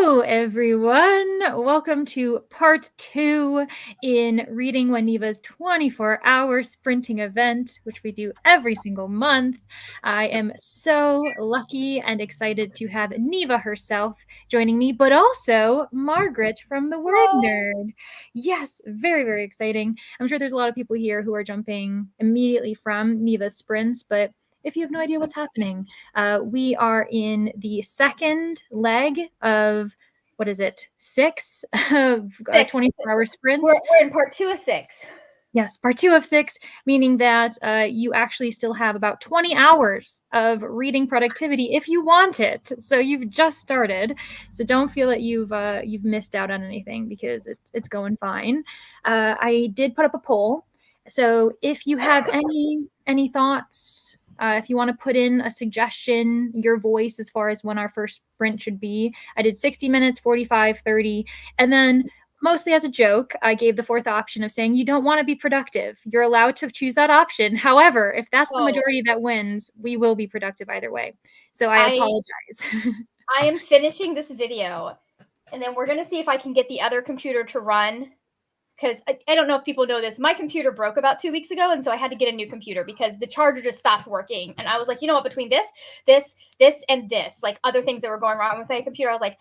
Hello, everyone. Welcome to part 2 in Reading Waniva's 24-hour sprinting event, which we do every single month. I am so lucky and excited to have Niva herself joining me, but also Margaret from The Word Nerd. Yes, very, very exciting. I'm sure there's a lot of people here who are jumping immediately from Niva's sprints, but if you have no idea what's happening, we are in the second leg of, what is it, 6 of 24-hour sprints. We're in part 2 of 6. Yes, part 2 of 6, meaning that you actually still have about 20 hours of reading productivity if you want it. So you've just started. So don't feel that you've missed out on anything because it's going fine. I did put up a poll. So if you have any thoughts, if you want to put in a suggestion, your voice as far as when our first sprint should be, I did 60 minutes, 45, 30, and then mostly as a joke, I gave the fourth option of saying you don't want to be productive. You're allowed to choose that option. However, if that's the majority that wins, we will be productive either way. So I apologize. I am finishing this video, and then we're going to see if I can get the other computer to run. Because I don't know if people know this. My computer broke about 2 weeks ago, and so I had to get a new computer because the charger just stopped working. And I was like, you know what? Between this, and this, like other things that were going wrong with my computer, I was like,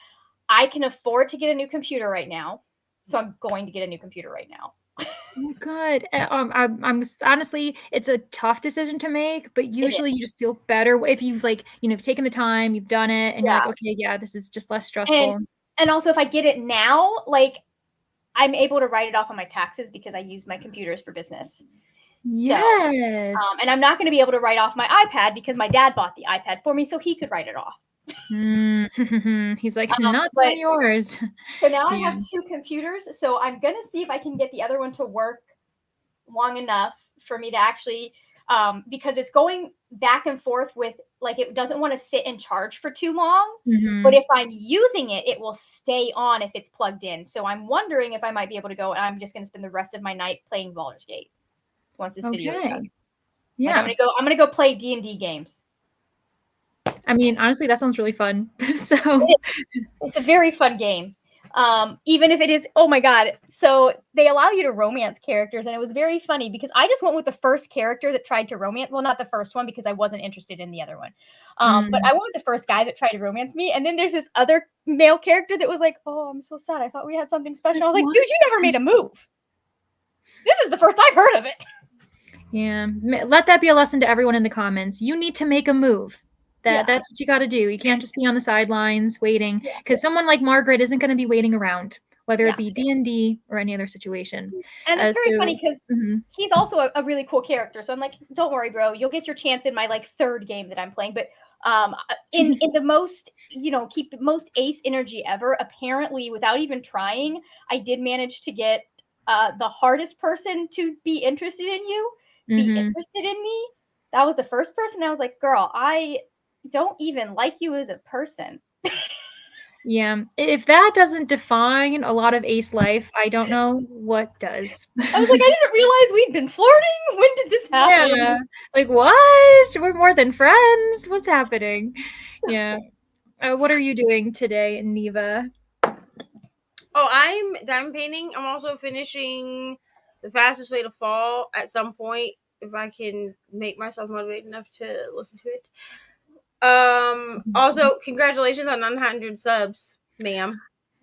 I can afford to get a new computer right now. So I'm going to get a new computer right now. Oh, good. I'm honestly, it's a tough decision to make, but usually you just feel better if you've taken the time, you've done it, and you're like, okay, yeah, this is just less stressful. And also, if I get it now, like I'm able to write it off on my taxes because I use my computers for business. Yes. So, and I'm not going to be able to write off my iPad because my dad bought the iPad for me so he could write it off. He's like, not yours. So now I have 2 computers, so I'm going to see if I can get the other one to work long enough for me to actually, because it's going back and forth with, like, it doesn't want to sit and charge for too long, but if I'm using it, it will stay on if it's plugged in. So I'm wondering if I might be able to go, and I'm just going to spend the rest of my night playing Baldur's Gate once this video is done. Yeah. Like, I'm going to go play D&D games. I mean, honestly, that sounds really fun. So it's a very fun game. Even if it is, oh my god. So they allow you to romance characters, and it was very funny because I just went with the first character that tried to romance. Well, not the first one because I wasn't interested in the other one. But I went with the first guy that tried to romance me, and then there's this other male character that was like, "Oh, I'm so sad. I thought we had something special." I was like, "Dude, you never made a move. This is the first I've heard of it." Yeah, let that be a lesson to everyone in the comments. You need to make a move. That's what you got to do. You can't just be on the sidelines waiting, because someone like Margaret isn't going to be waiting around, whether it be D&D or any other situation. And it's very funny because he's also a really cool character. So I'm like, don't worry, bro. You'll get your chance in my like 3rd game that I'm playing. But in the most, keep the most ace energy ever, apparently without even trying, I did manage to get the hardest person to be interested in you, be interested in me. That was the first person. I was like, girl, I don't even like you as a person. Yeah, if that doesn't define a lot of ace life, I don't know what does. I was like, I didn't realize we'd been flirting. When did this happen? Yeah, like what? We're more than friends. What's happening? Yeah. What are you doing today, Niva? Oh, I'm diamond painting. I'm also finishing The Fastest Way to Fall at some point if I can make myself motivated enough to listen to it. Also, congratulations on 900 subs, ma'am.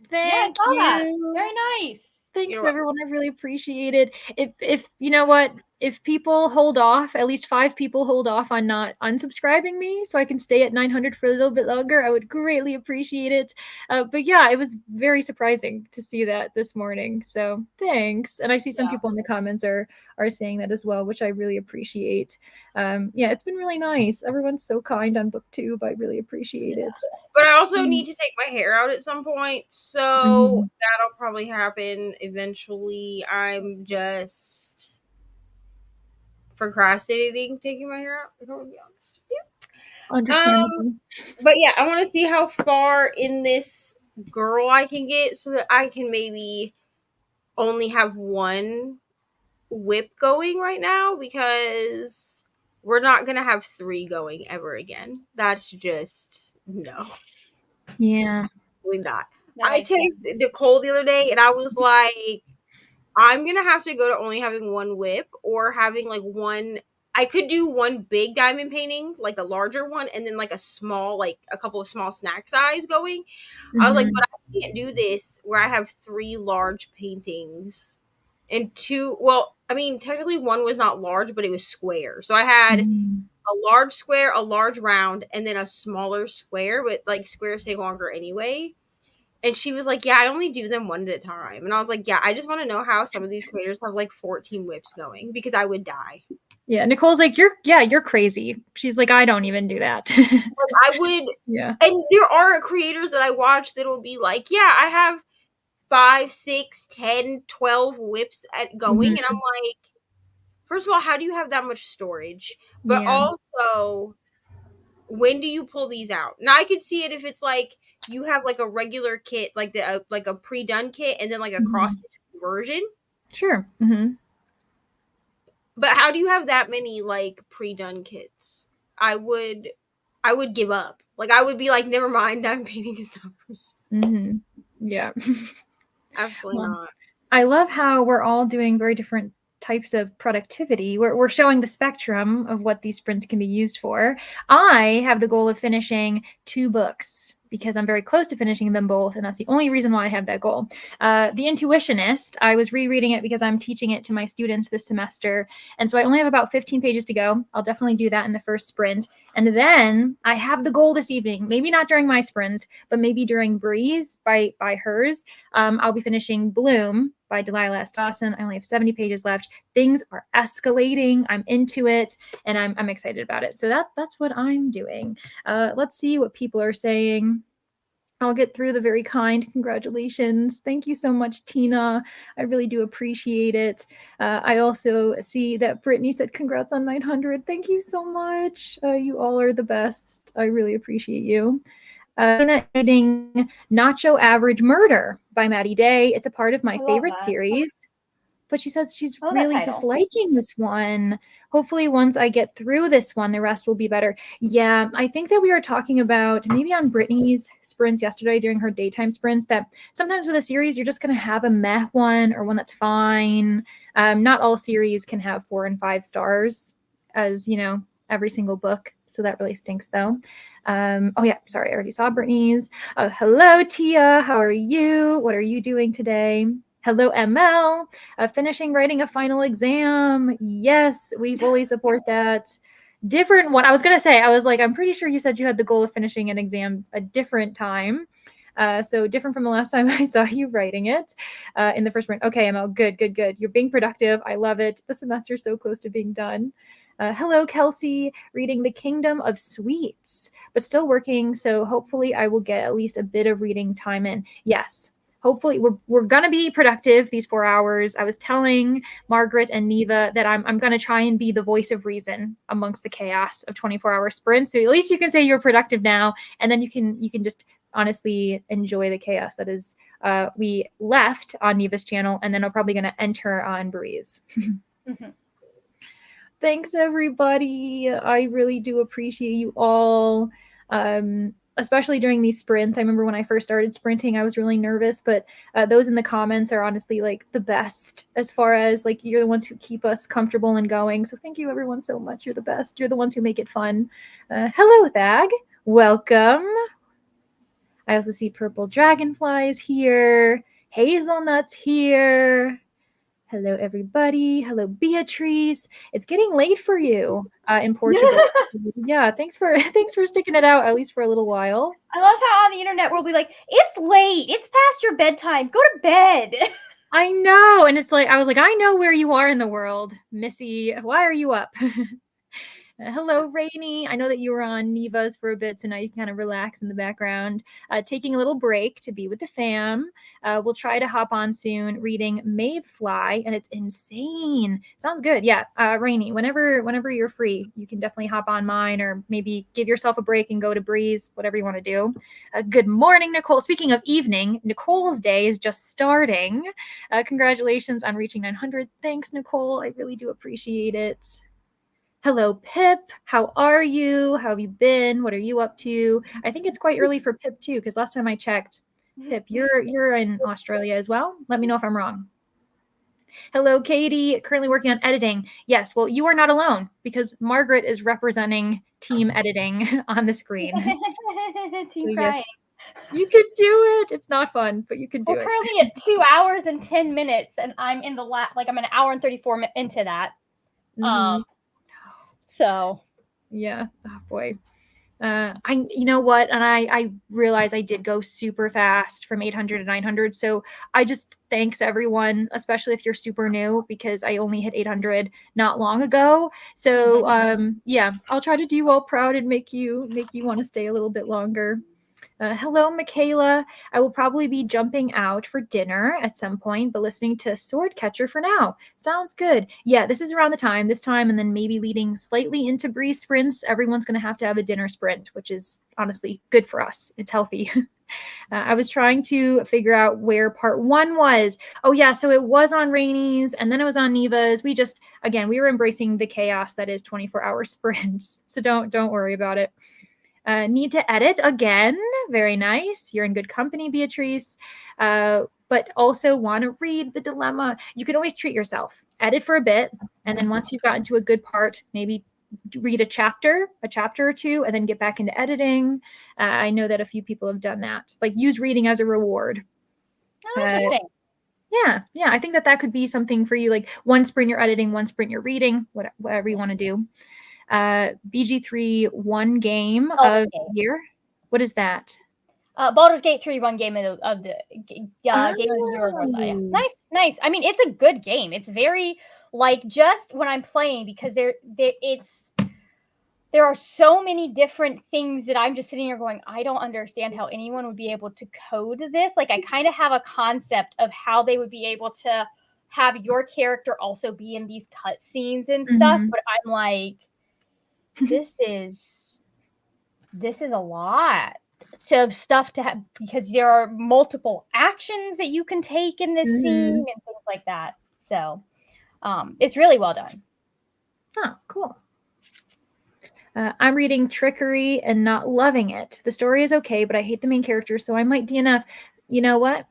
Thank you. That. Very nice. Thanks, everyone. I really appreciate it. If you know what, if people hold off, at least 5 people hold off on not unsubscribing me, so I can stay at 900 for a little bit longer, I would greatly appreciate it. But yeah, it was very surprising to see that this morning. So thanks. And I see some people in the comments are saying that as well, which I really appreciate. Yeah, it's been really nice. Everyone's so kind on BookTube. I really appreciate it. But I also need to take my hair out at some point, so that'll probably happen eventually. I'm just procrastinating taking my hair out, if I'm gonna be honest with you. Understandable. But yeah, I want to see how far in this girl I can get so that I can maybe only have one whip going right now, because we're not gonna have 3 going ever again. That's just no. Yeah. Really not. I texted Nicole the other day and I was like, I'm gonna have to go to only having one whip or having like one. I could do one big diamond painting, like a larger one, and then like a small, like a couple of small snack size going. I was like, but I can't do this where I have 3 large paintings and 2. Well, I mean, technically one was not large, but it was square. So I had a large square, a large round, and then a smaller square. But like squares take longer anyway. And she was like, yeah, I only do them one at a time. And I was like, yeah, I just want to know how some of these creators have like 14 whips going because I would die. Yeah, Nicole's like, you're crazy. She's like, I don't even do that. I would. Yeah. And there are creators that I watch that will be like, yeah, I have 5, 6, 10, 12 whips at going. And I'm like, first of all, how do you have that much storage? But also, when do you pull these out? Now I could see it if it's like you have like a regular kit, like the like a pre-done kit, and then like a cross version. Sure. But how do you have that many like pre-done kits? I would give up. Like I would be like, never mind, I'm painting this up. Yeah. Absolutely not. I love how we're all doing very different types of productivity. We're showing the spectrum of what these sprints can be used for. I have the goal of finishing 2 books because I'm very close to finishing them both, and that's the only reason why I have that goal. The Intuitionist, I was rereading it because I'm teaching it to my students this semester, and so I only have about 15 pages to go. I'll definitely do that in the first sprint, and then I have the goal this evening, maybe not during my sprint, but maybe during Breeze by hers. I'll be finishing Bloom by Delilah S. Dawson. I only have 70 pages left. Things are escalating. I'm into it, and I'm excited about it. So that's what I'm doing. Let's see what people are saying. I'll get through the very kind congratulations. Thank you so much, Tina. I really do appreciate it. I also see that Brittany said congrats on 900. Thank you so much. You all are the best. I really appreciate you. Reading Nacho Average Murder by Maddie Day. It's a part of my favorite series. But she says she's really disliking this one. Hopefully once I get through this one, the rest will be better. Yeah, I think that we were talking about maybe on Brittany's sprints yesterday during her daytime sprints that sometimes with a series, you're just going to have a meh one or one that's fine. Not all series can have 4 and 5 stars as, you know, every single book. So that really stinks though. Oh yeah, sorry, I already saw Brittany's. Hello, Tia. How are you? What are you doing today? Hello, ML. Finishing writing a final exam. Yes, we fully support that. Different one. I was going to say, I was like, I'm pretty sure you said you had the goal of finishing an exam a different time. So different from the last time I saw you writing it in the first sprint. Okay, ML, good. You're being productive. I love it. The semester's so close to being done. Hello, Kelsey, reading The Kingdom of Sweets, but still working. So hopefully I will get at least a bit of reading time in. Yes. Hopefully we're going to be productive these 4 hours. I was telling Margaret and Neva that I'm going to try and be the voice of reason amongst the chaos of 24-hour sprints. So at least you can say you're productive now, and then you can just honestly enjoy the chaos that is we left on Neva's channel, and then I'm probably going to enter on Breeze. Thanks, everybody. I really do appreciate you all. Especially during these sprints. I remember when I first started sprinting, I was really nervous, but those in the comments are honestly like the best as far as like you're the ones who keep us comfortable and going. So thank you everyone so much. You're the best. You're the ones who make it fun. Hello, Thag. Welcome. I also see purple dragonflies here. Hazelnuts here. Hello, everybody. Hello, Beatrice. It's getting late for you in Portugal. Yeah, thanks for sticking it out at least for a little while. I love how on the internet we'll be like, it's late. It's past your bedtime. Go to bed. I know. And it's like, I was like, I know where you are in the world, Missy. Why are you up? Hello, Rainy. I know that you were on Neva's for a bit, so now you can kind of relax in the background. Taking a little break to be with the fam. We'll try to hop on soon reading Mayfly, and it's insane. Sounds good. Yeah, Rainy, whenever you're free, you can definitely hop on mine or maybe give yourself a break and go to Breeze, whatever you want to do. Good morning, Nicole. Speaking of evening, Nicole's day is just starting. Congratulations on reaching 900. Thanks, Nicole. I really do appreciate it. Hello, Pip. How are you? How have you been? What are you up to? I think it's quite early for Pip too, because last time I checked, Pip, you're in Australia as well. Let me know if I'm wrong. Hello, Katie. Currently working on editing. Yes, well, you are not alone because Margaret is representing team editing on the screen. Team So, crying. yes, you can do it. It's not fun, but you can do We're it. currently at 2 hours and 10 minutes, and I'm in the I'm an hour and 34 into that. So yeah, oh boy. You know what? And I realized I did go super fast from 800 to 900. So I just thanks everyone, especially if you're super new, because I only hit 800 not long ago. So yeah, I'll try to do you all proud and make you want to stay a little bit longer. Hello, Michaela. I will probably be jumping out for dinner at some point, but listening to Swordcatcher for now. Sounds good. Yeah, this is around this time, and then maybe leading slightly into Bree sprints. Everyone's going to have a dinner sprint, which is honestly good for us. It's healthy. I was trying to figure out where part 1 was. Oh, yeah, so it was on Rainey's, and then it was on Neva's. We were embracing the chaos that is 24-hour sprints. So don't worry about it. Need to edit again. Very nice. You're in good company, Beatrice. But also want to read The Dilemma. You can always treat yourself. Edit for a bit, and then once you've gotten to a good part, maybe read a chapter or two, and then get back into editing. I know that a few people have done that. Like use reading as a reward. Oh, interesting. Yeah. I think that could be something for you. Like one sprint you're editing, one sprint you're reading, whatever you want to do. BG3 one game of the year. What is that? Baldur's Gate 3 one game of the game of the year. Nice. I mean, it's a good game. It's very like just when I'm playing because there are so many different things that I'm just sitting here going, I don't understand how anyone would be able to code this. Like I kind of have a concept of how they would be able to have your character also be in these cutscenes and stuff, but I'm like, this is a lot of stuff to have because there are multiple actions that you can take in this scene and things like that. So it's really well done. Oh, cool. I'm reading Trickery and not loving it. The story is okay, but I hate the main character, so I might DNF. You know what?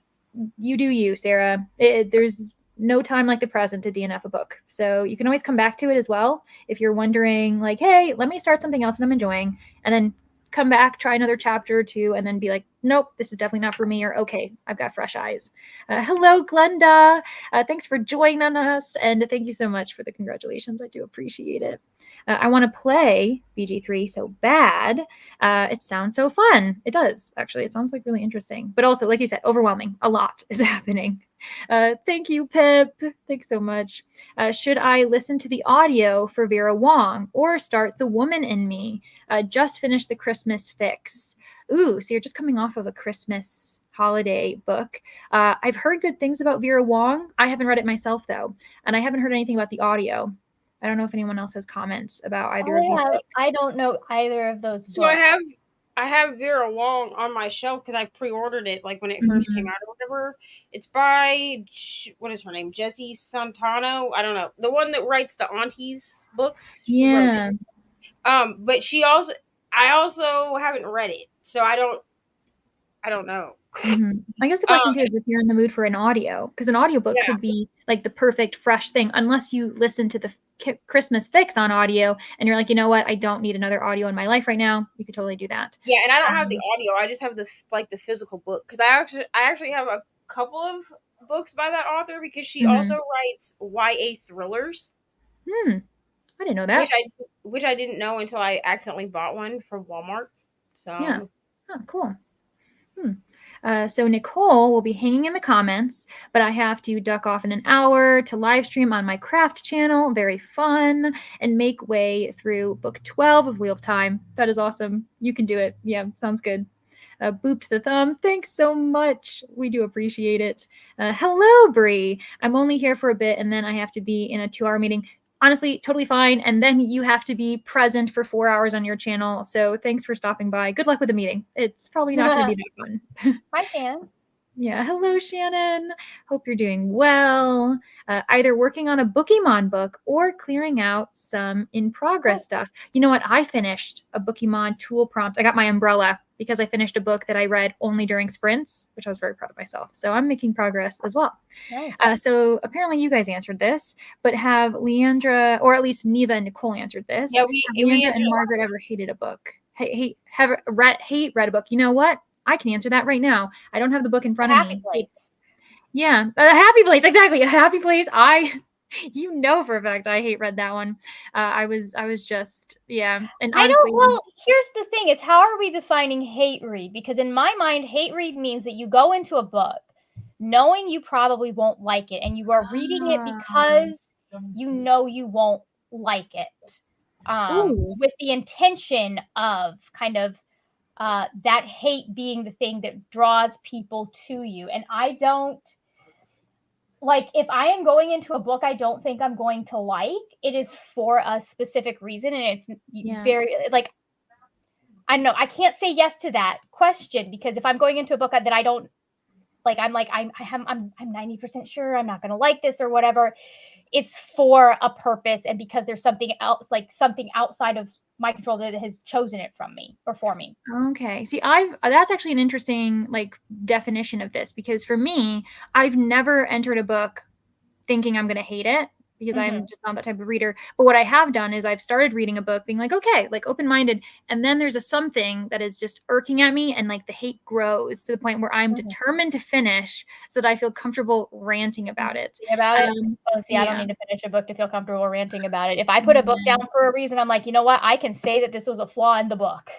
You do you, Sarah. There's no time like the present to DNF a book. So you can always come back to it as well. If you're wondering like, hey, let me start something else that I'm enjoying, and then come back, try another chapter or two, and then be like, nope, this is definitely not for me, or okay, I've got fresh eyes. Hello, Glenda. Thanks for joining us, and thank you so much for the congratulations. I do appreciate it. I want to play BG3 so bad. It sounds so fun. It does, actually. It sounds like really interesting. But also, like you said, overwhelming. A lot is happening. Thank you, Pip. Thanks so much. Should I listen to the audio for Vera Wong or start The Woman in Me? Just finished the Christmas Fix. Ooh, so you're just coming off of a Christmas holiday book. I've heard good things about Vera Wong. I haven't read it myself, though, and I haven't heard anything about the audio. I don't know if anyone else has comments about either of these books. I don't know either of those books. So I have Vera Wong on my shelf because I pre-ordered it like when it first came out or whatever. It's by what is her name? Jessie Santano. I don't know, the one that writes the Aunties books. Yeah. But I also haven't read it, so I don't know. I guess the question too is if you're in the mood for an audio, because an audiobook could be like the perfect fresh thing, unless you listen to the Christmas Fix on audio and you're like, you know what, I don't need another audio in my life right now. You could totally do that. Yeah, and I don't have the audio. I just have the physical book because I actually have a couple of books by that author because she also writes YA thrillers. I didn't know that. Which I didn't know until I accidentally bought one from Walmart. So yeah. Oh, cool. So Nicole will be hanging in the comments, but I have to duck off in an hour to live stream on my craft channel. Very fun, and make way through book 12 of Wheel of Time. That is awesome. You can do it. Yeah, sounds good. Booped the thumb. Thanks so much. We do appreciate it. Hello, Bree. I'm only here for a bit, and then I have to be in a 2-hour meeting. Honestly, totally fine. And then you have to be present for 4 hours on your channel. So thanks for stopping by. Good luck with the meeting. It's probably not going to be that fun. Hi, Shannon. Yeah. Hello, Shannon. Hope you're doing well. Either working on a Bookemon book or clearing out some in-progress stuff. You know what? I finished a Bookemon tool prompt. I got my umbrella because I finished a book that I read only during sprints, which I was very proud of myself. So I'm making progress as well. Nice. So apparently you guys answered this, but have Leandra, or at least Neva and Nicole answered this. Yeah, have Leandra answered and Margaret ever hated a book? Have read a book? You know what? I can answer that right now. I don't have the book in front of me. Happy Place. Yeah, a happy place, exactly. A happy place. You know for a fact I hate read that one. I was just, yeah. And I honestly, don't. Well, here's the thing: is how are we defining hate read? Because in my mind, hate read means that you go into a book knowing you probably won't like it, and you are reading it because you know you won't like it, with the intention of kind of that hate being the thing that draws people to you. And I don't like, if I am going into a book I don't think I'm going to like, it is for a specific reason, and it's very like, I don't know, I can't say yes to that question, because if I'm going into a book that I don't like, I'm 90% sure I'm not going to like this or whatever, it's for a purpose, and because there's something else, like something outside of my control that has chosen it from me or for me. Okay. See, that's actually an interesting like definition of this, because for me, I've never entered a book thinking I'm going to hate it, because I'm just not that type of reader. But what I have done is I've started reading a book being like, okay, like open-minded. And then there's something that is just irking at me, and like the hate grows to the point where I'm determined to finish so that I feel comfortable ranting about it. I don't need to finish a book to feel comfortable ranting about it. If I put a book down for a reason, I'm like, you know what? I can say that this was a flaw in the book.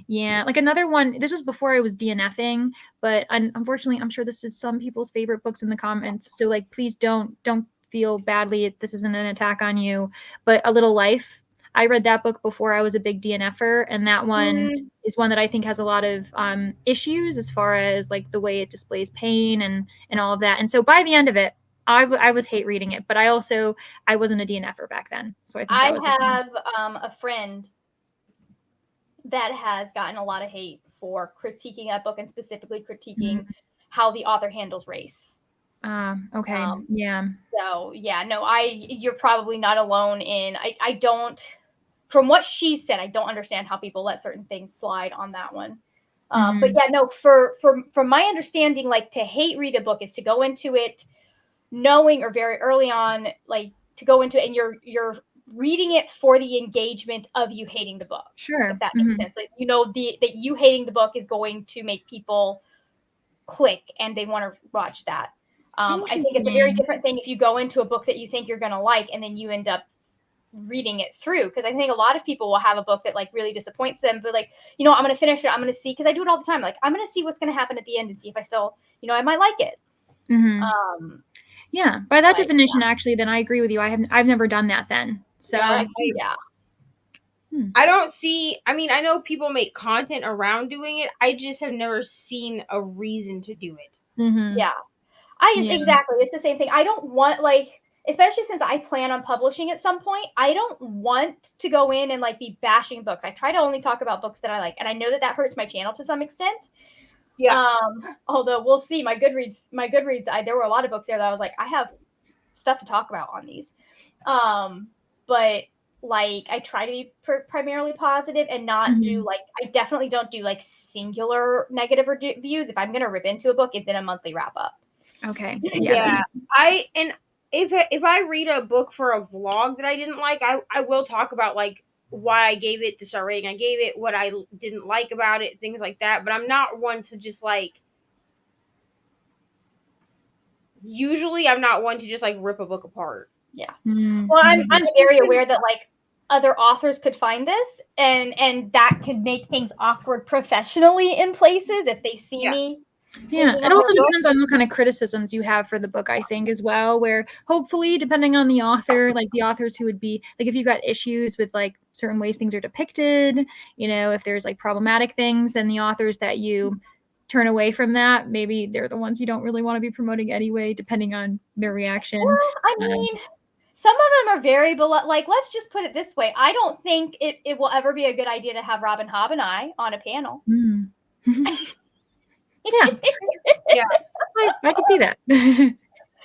Yeah, like another one, this was before I was DNFing, but unfortunately, I'm sure this is some people's favorite books in the comments. So like, please don't feel badly. This isn't an attack on you, but A Little Life. I read that book before I was a big DNFer, and that one is one that I think has a lot of issues as far as like the way it displays pain and all of that. And so by the end of it, I was hate reading it, but I wasn't a DNFer back then. So I think that was have a friend that has gotten a lot of hate for critiquing that book, and specifically critiquing how the author handles race. Okay. Yeah. So yeah, no, you're probably not alone in, I don't, from what she said, I don't understand how people let certain things slide on that one. But yeah, no, from my understanding, like, to hate read a book is to go into it knowing, or very early on, like, to go into it and you're reading it for the engagement of you hating the book. Sure. If that makes sense. Like, you know, that you hating the book is going to make people click and they want to watch that. I think it's a very different thing if you go into a book that you think you're going to like and then you end up reading it through. Because I think a lot of people will have a book that like really disappoints them, but like, you know, I'm going to finish it. I'm going to see, because I do it all the time. Like, I'm going to see what's going to happen at the end and see if I still, you know, I might like it. Yeah. By that definition, actually, then I agree with you. I've never done that then. So yeah. I don't see, I mean, I know people make content around doing it. I just have never seen a reason to do it. Yeah. Exactly. It's the same thing. I don't want, like, especially since I plan on publishing at some point, I don't want to go in and like be bashing books. I try to only talk about books that I like. And I know that hurts my channel to some extent. Yeah. Although we'll see. My Goodreads, there were a lot of books there that I was like, I have stuff to talk about on these. But like, I try to be primarily positive and not do like, I definitely don't do like singular negative reviews. If I'm going to rip into a book, it's in a monthly wrap up. Okay. Yeah. If I read a book for a vlog that I didn't like, I will talk about like why I gave it the star rating I gave it, what I didn't like about it, things like that. But I'm not one to just like, usually I'm not one to just like rip a book apart. Yeah. Well, I'm very aware that like other authors could find this and that could make things awkward professionally in places if they see me. Yeah, it also depends on what kind of criticisms you have for the book, I think, as well, where hopefully, depending on the author, like the authors who would be, like if you've got issues with like certain ways things are depicted, you know, if there's like problematic things, then the authors that you turn away from that, maybe they're the ones you don't really want to be promoting anyway, depending on their reaction. Well, I mean, some of them are very like, let's just put it this way. I don't think it will ever be a good idea to have Robin Hobb and I on a panel. Yeah. I can see that.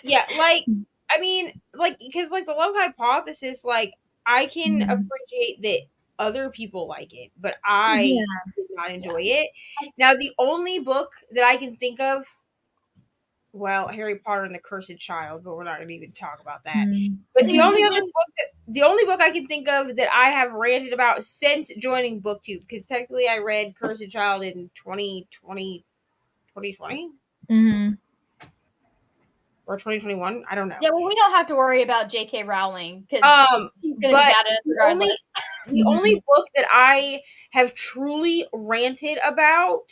Yeah, like, I mean, like, because, like, the love hypothesis, like, I can appreciate that other people like it, but I did not enjoy it. Now, the only book that I can think of, well, Harry Potter and the Cursed Child, but we're not going to even talk about that. But the only book I can think of that I have ranted about since joining BookTube, because technically I read Cursed Child in 2020 or 2021. I don't know. Yeah, well, we don't have to worry about J.K. Rowling because she's going to be bad at it regardless. The only book that I have truly ranted about,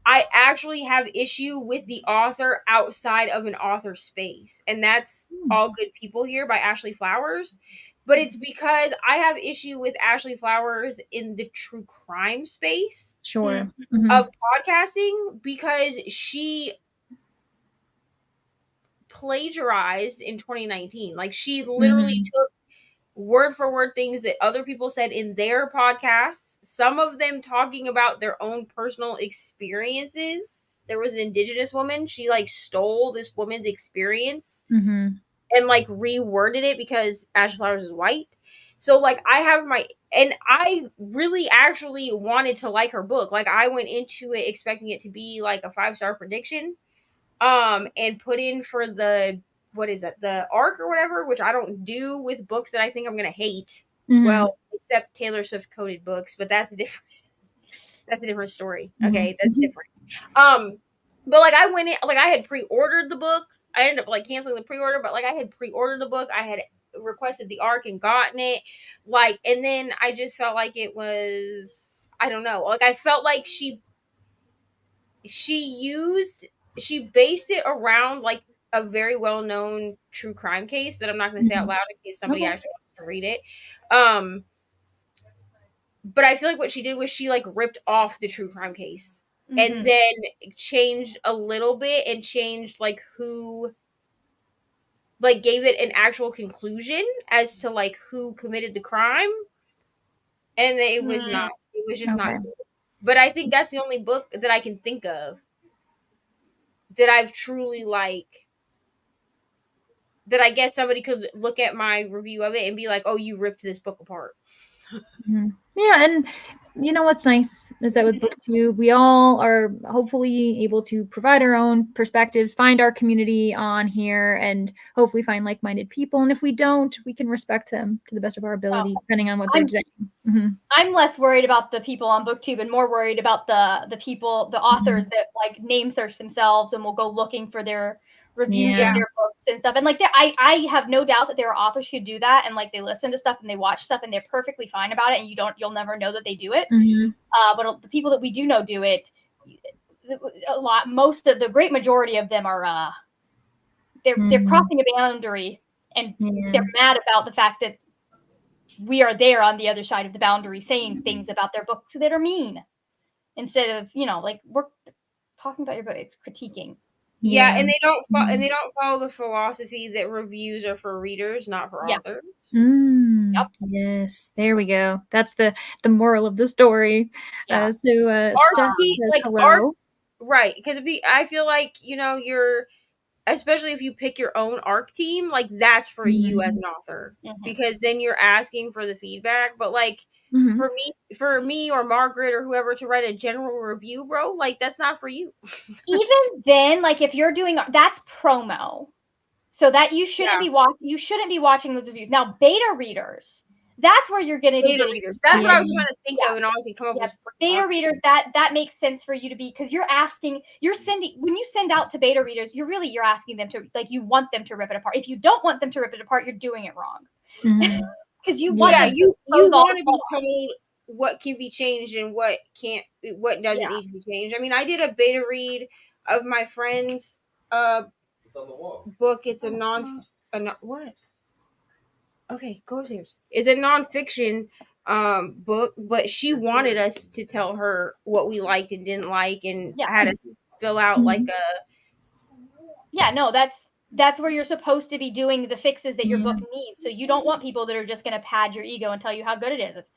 I actually have issue with the author outside of an author space, and that's All Good People Here by Ashley Flowers. But it's because I have issue with Ashley Flowers in the true crime space of podcasting, because she plagiarized in 2019. Like, she literally took word for word things that other people said in their podcasts, some of them talking about their own personal experiences. There was an Indigenous woman, she like stole this woman's experience and like reworded it because Ashley Flowers is white. So like I really actually wanted to like her book. Like, I went into it expecting it to be like a 5-star prediction, and put in for the, what is it, the ARC or whatever, which I don't do with books that I think I'm gonna hate. Well, except Taylor Swift coded books, but that's a different story. Okay, that's different. But like, I went in, like, I had pre-ordered the book. I ended up like canceling the pre-order, but like, I had pre-ordered the book. I had requested the ARC and gotten it. Like, and then I just felt like it was, I don't know. Like, I felt like she based it around like a very well-known true crime case that I'm not going to say out loud in case somebody actually wants to read it. But I feel like what she did was she like ripped off the true crime case and then changed a little bit and changed like who, like, gave it an actual conclusion as to like who committed the crime. And it was just not good. But I think that's the only book that I can think of that I've truly like, that I guess somebody could look at my review of it and be like, oh, you ripped this book apart. Yeah, and you know what's nice is that with BookTube, we all are hopefully able to provide our own perspectives, find our community on here, and hopefully find like-minded people. And if we don't, we can respect them to the best of our ability, depending on what they're saying. I'm less worried about the people on BookTube and more worried about the people, the authors that like name search themselves and will go looking for their reviews of their books and stuff. And like, I have no doubt that there are authors who do that, and like they listen to stuff and they watch stuff and they're perfectly fine about it, and you'll never know that they do it. But the people that we do know do it most of the great majority of them are they're crossing a boundary, and they're mad about the fact that we are there on the other side of the boundary saying things about their books that are mean, instead of, like, we're talking about your book, it's critiquing. Yeah, and they don't follow the philosophy that reviews are for readers, not for authors. Yes, there we go. That's the moral of the story. Yeah. Steph says hello. Right, because I feel like, you're, especially if you pick your own ARC team, like, that's for you as an author, because then you're asking for the feedback. But like, for me or Margaret or whoever to write a general review, bro, like, that's not for you. Even then, like, if you're doing, that's promo, so that you shouldn't be watching those reviews. Now, beta readers, that's where you're going to be. Beta readers. That's what I was trying to think of, and all I could come up with. Beta readers, that makes sense for you to be, because when you send out to beta readers, you're asking them to, like, you want them to rip it apart. If you don't want them to rip it apart, you're doing it wrong. Because you want you want to be told what can be changed and what doesn't need to be changed. I mean, I did a beta read of my friend's book. It's what? Okay, go upstairs. It's a nonfiction book, but she wanted us to tell her what we liked and didn't like, and had us fill out like a. That's where you're supposed to be doing the fixes that your book needs. So you don't want people that are just going to pad your ego and tell you how good it is.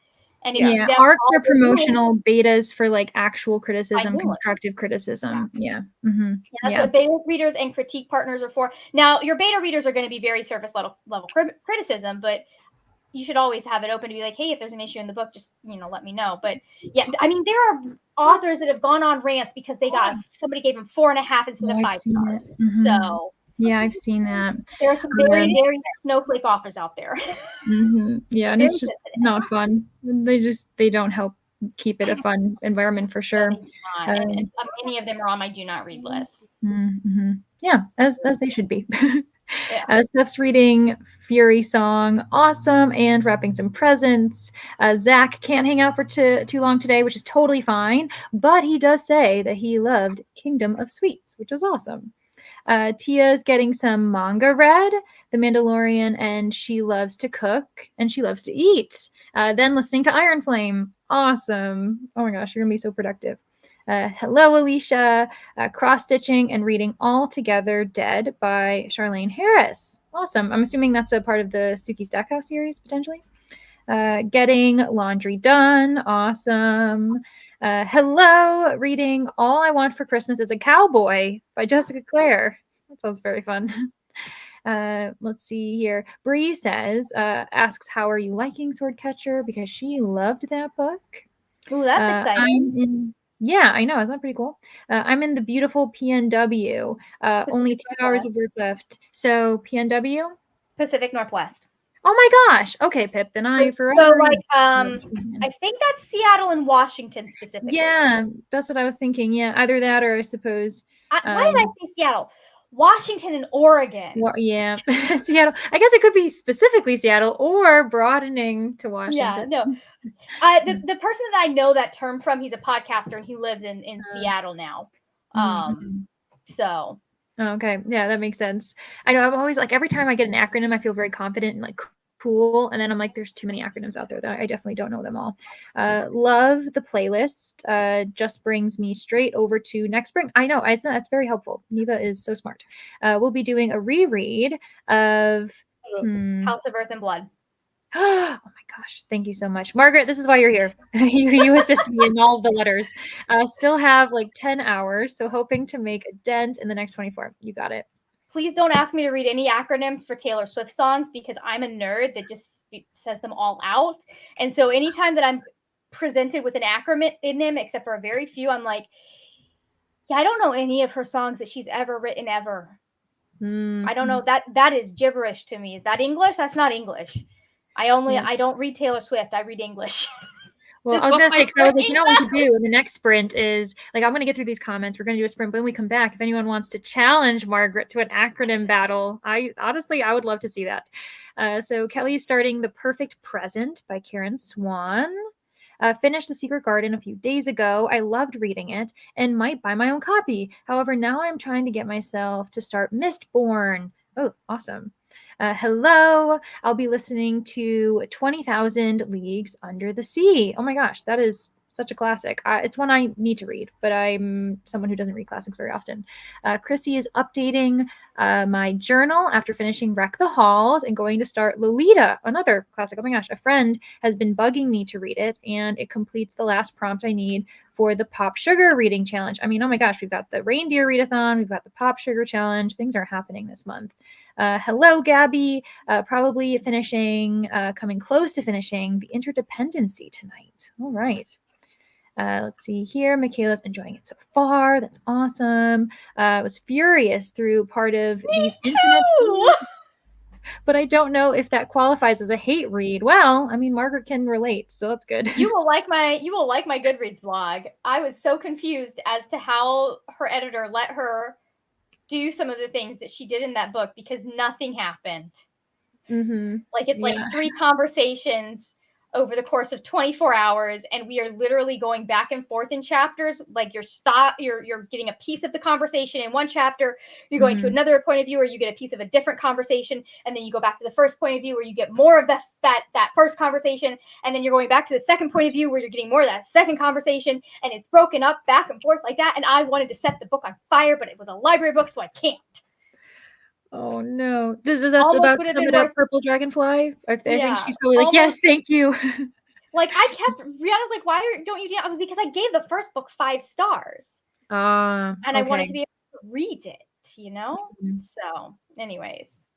And ARCs are promotional, betas for like actual criticism, constructive criticism. That's what beta readers and critique partners are for. Now, your beta readers are going to be very surface level criticism, but you should always have it open to be like, hey, if there's an issue in the book, just, let me know. But yeah, I mean, there are authors that have gone on rants because somebody gave them 4.5 instead of 5 stars. Mm-hmm. So yeah, I've seen that. There are some very, very snowflake authors out there. Mm-hmm. Yeah, and it's just not fun. They don't help keep it a fun environment for sure. And many of them are on my do not read list. Mm-hmm. Yeah, as they should be. Steph's reading Fury Song, awesome, and wrapping some presents. Zach can't hang out for too long today, which is totally fine, but he does say that he loved Kingdom of Sweets, which is awesome. Tia's getting some manga read, The Mandalorian, and she loves to cook and she loves to eat. Then listening to Iron Flame. Awesome. Oh my gosh, you're going to be so productive. Hello, Alicia. Cross-stitching and reading All Together Dead by Charlaine Harris. Awesome. I'm assuming that's a part of the Suki Stackhouse series, potentially. Getting laundry done. Awesome. Hello, reading All I Want for Christmas is a Cowboy by Jessica Clare. That sounds very fun. Let's see here. Bree says, asks, how are you liking Swordcatcher? Because she loved that book. Ooh, that's exciting. Yeah, I know. Isn't that pretty cool? I'm in the beautiful PNW. Only 2 hours of work left. So PNW? Pacific Northwest. Oh my gosh. Okay, Pip. Then I forever. So I think that's Seattle and Washington specifically. Yeah, that's what I was thinking. Yeah, either that or I suppose. Why did I say Seattle? Washington and Oregon. Well, yeah, Seattle. I guess it could be specifically Seattle or broadening to Washington. Yeah, no. The person that I know that term from, he's a podcaster and he lives in Seattle now. So. Okay, yeah, that makes sense. I know I'm always like, every time I get an acronym, I feel very confident and like cool, and then I'm like, there's too many acronyms out there that I definitely don't know them all. Love the playlist. Just brings me straight over to next spring. I know, that's very helpful. Neva is so smart. We'll be doing a reread of House of Earth and Blood. Oh my gosh, thank you so much, Margaret. This is why you're here. you assist me in all the letters. Still have like 10 hours, so hoping to make a dent in the next 24. You got it. Please don't ask me to read any acronyms for Taylor Swift songs because I'm a nerd that just says them all out. And so anytime that I'm presented with an acronym, except for a very few, I'm like, yeah, I don't know any of her songs that she's ever written ever. Mm-hmm. I don't know. That is gibberish to me. Is that English? That's not English. I don't read Taylor Swift. I read English. Well, I was going to say, because I was like, what we could do in the next sprint is, like, I'm going to get through these comments. We're going to do a sprint, but when we come back, if anyone wants to challenge Margaret to an acronym battle, I would love to see that. So Kelly's starting The Perfect Present by Karen Swan. Finished The Secret Garden a few days ago. I loved reading it and might buy my own copy. However, now I'm trying to get myself to start Mistborn. Oh, awesome. Hello, I'll be listening to 20,000 Leagues Under the Sea. Oh my gosh, that is such a classic. It's one I need to read, but I'm someone who doesn't read classics very often. Chrissy is updating my journal after finishing Wreck the Halls and going to start Lolita, another classic. Oh my gosh, a friend has been bugging me to read it, and it completes the last prompt I need for the Pop Sugar reading challenge. I mean, oh my gosh, we've got the Reindeer Readathon, we've got the Pop Sugar challenge. Things are happening this month. Hello, Gabby. Probably finishing, coming close to finishing The Interdependency tonight. All right. Let's see here. Michaela's enjoying it so far. That's awesome. I was furious through part of these internet, but I don't know if that qualifies as a hate read. Well, I mean, Margaret can relate, so that's good. You will like my Goodreads blog. I was so confused as to how her editor let her do some of the things that she did in that book because nothing happened. Mm-hmm. Like it's like 3 conversations over the course of 24 hours, and we are literally going back and forth in chapters. Like you're getting a piece of the conversation in one chapter, you're going to another point of view where you get a piece of a different conversation, and then you go back to the first point of view where you get more of that first conversation, and then you're going back to the second point of view where you're getting more of that second conversation, and it's broken up back and forth like that. And I wanted to set the book on fire, but it was a library book, so I can't. Oh no! Does that about sum it up? Purple Dragonfly. I think she's probably like, yes, thank you. Like I kept Rihanna's like, why don't you do it? Because I gave the first book 5 stars. And I wanted to be able to read it, you know? So, anyways.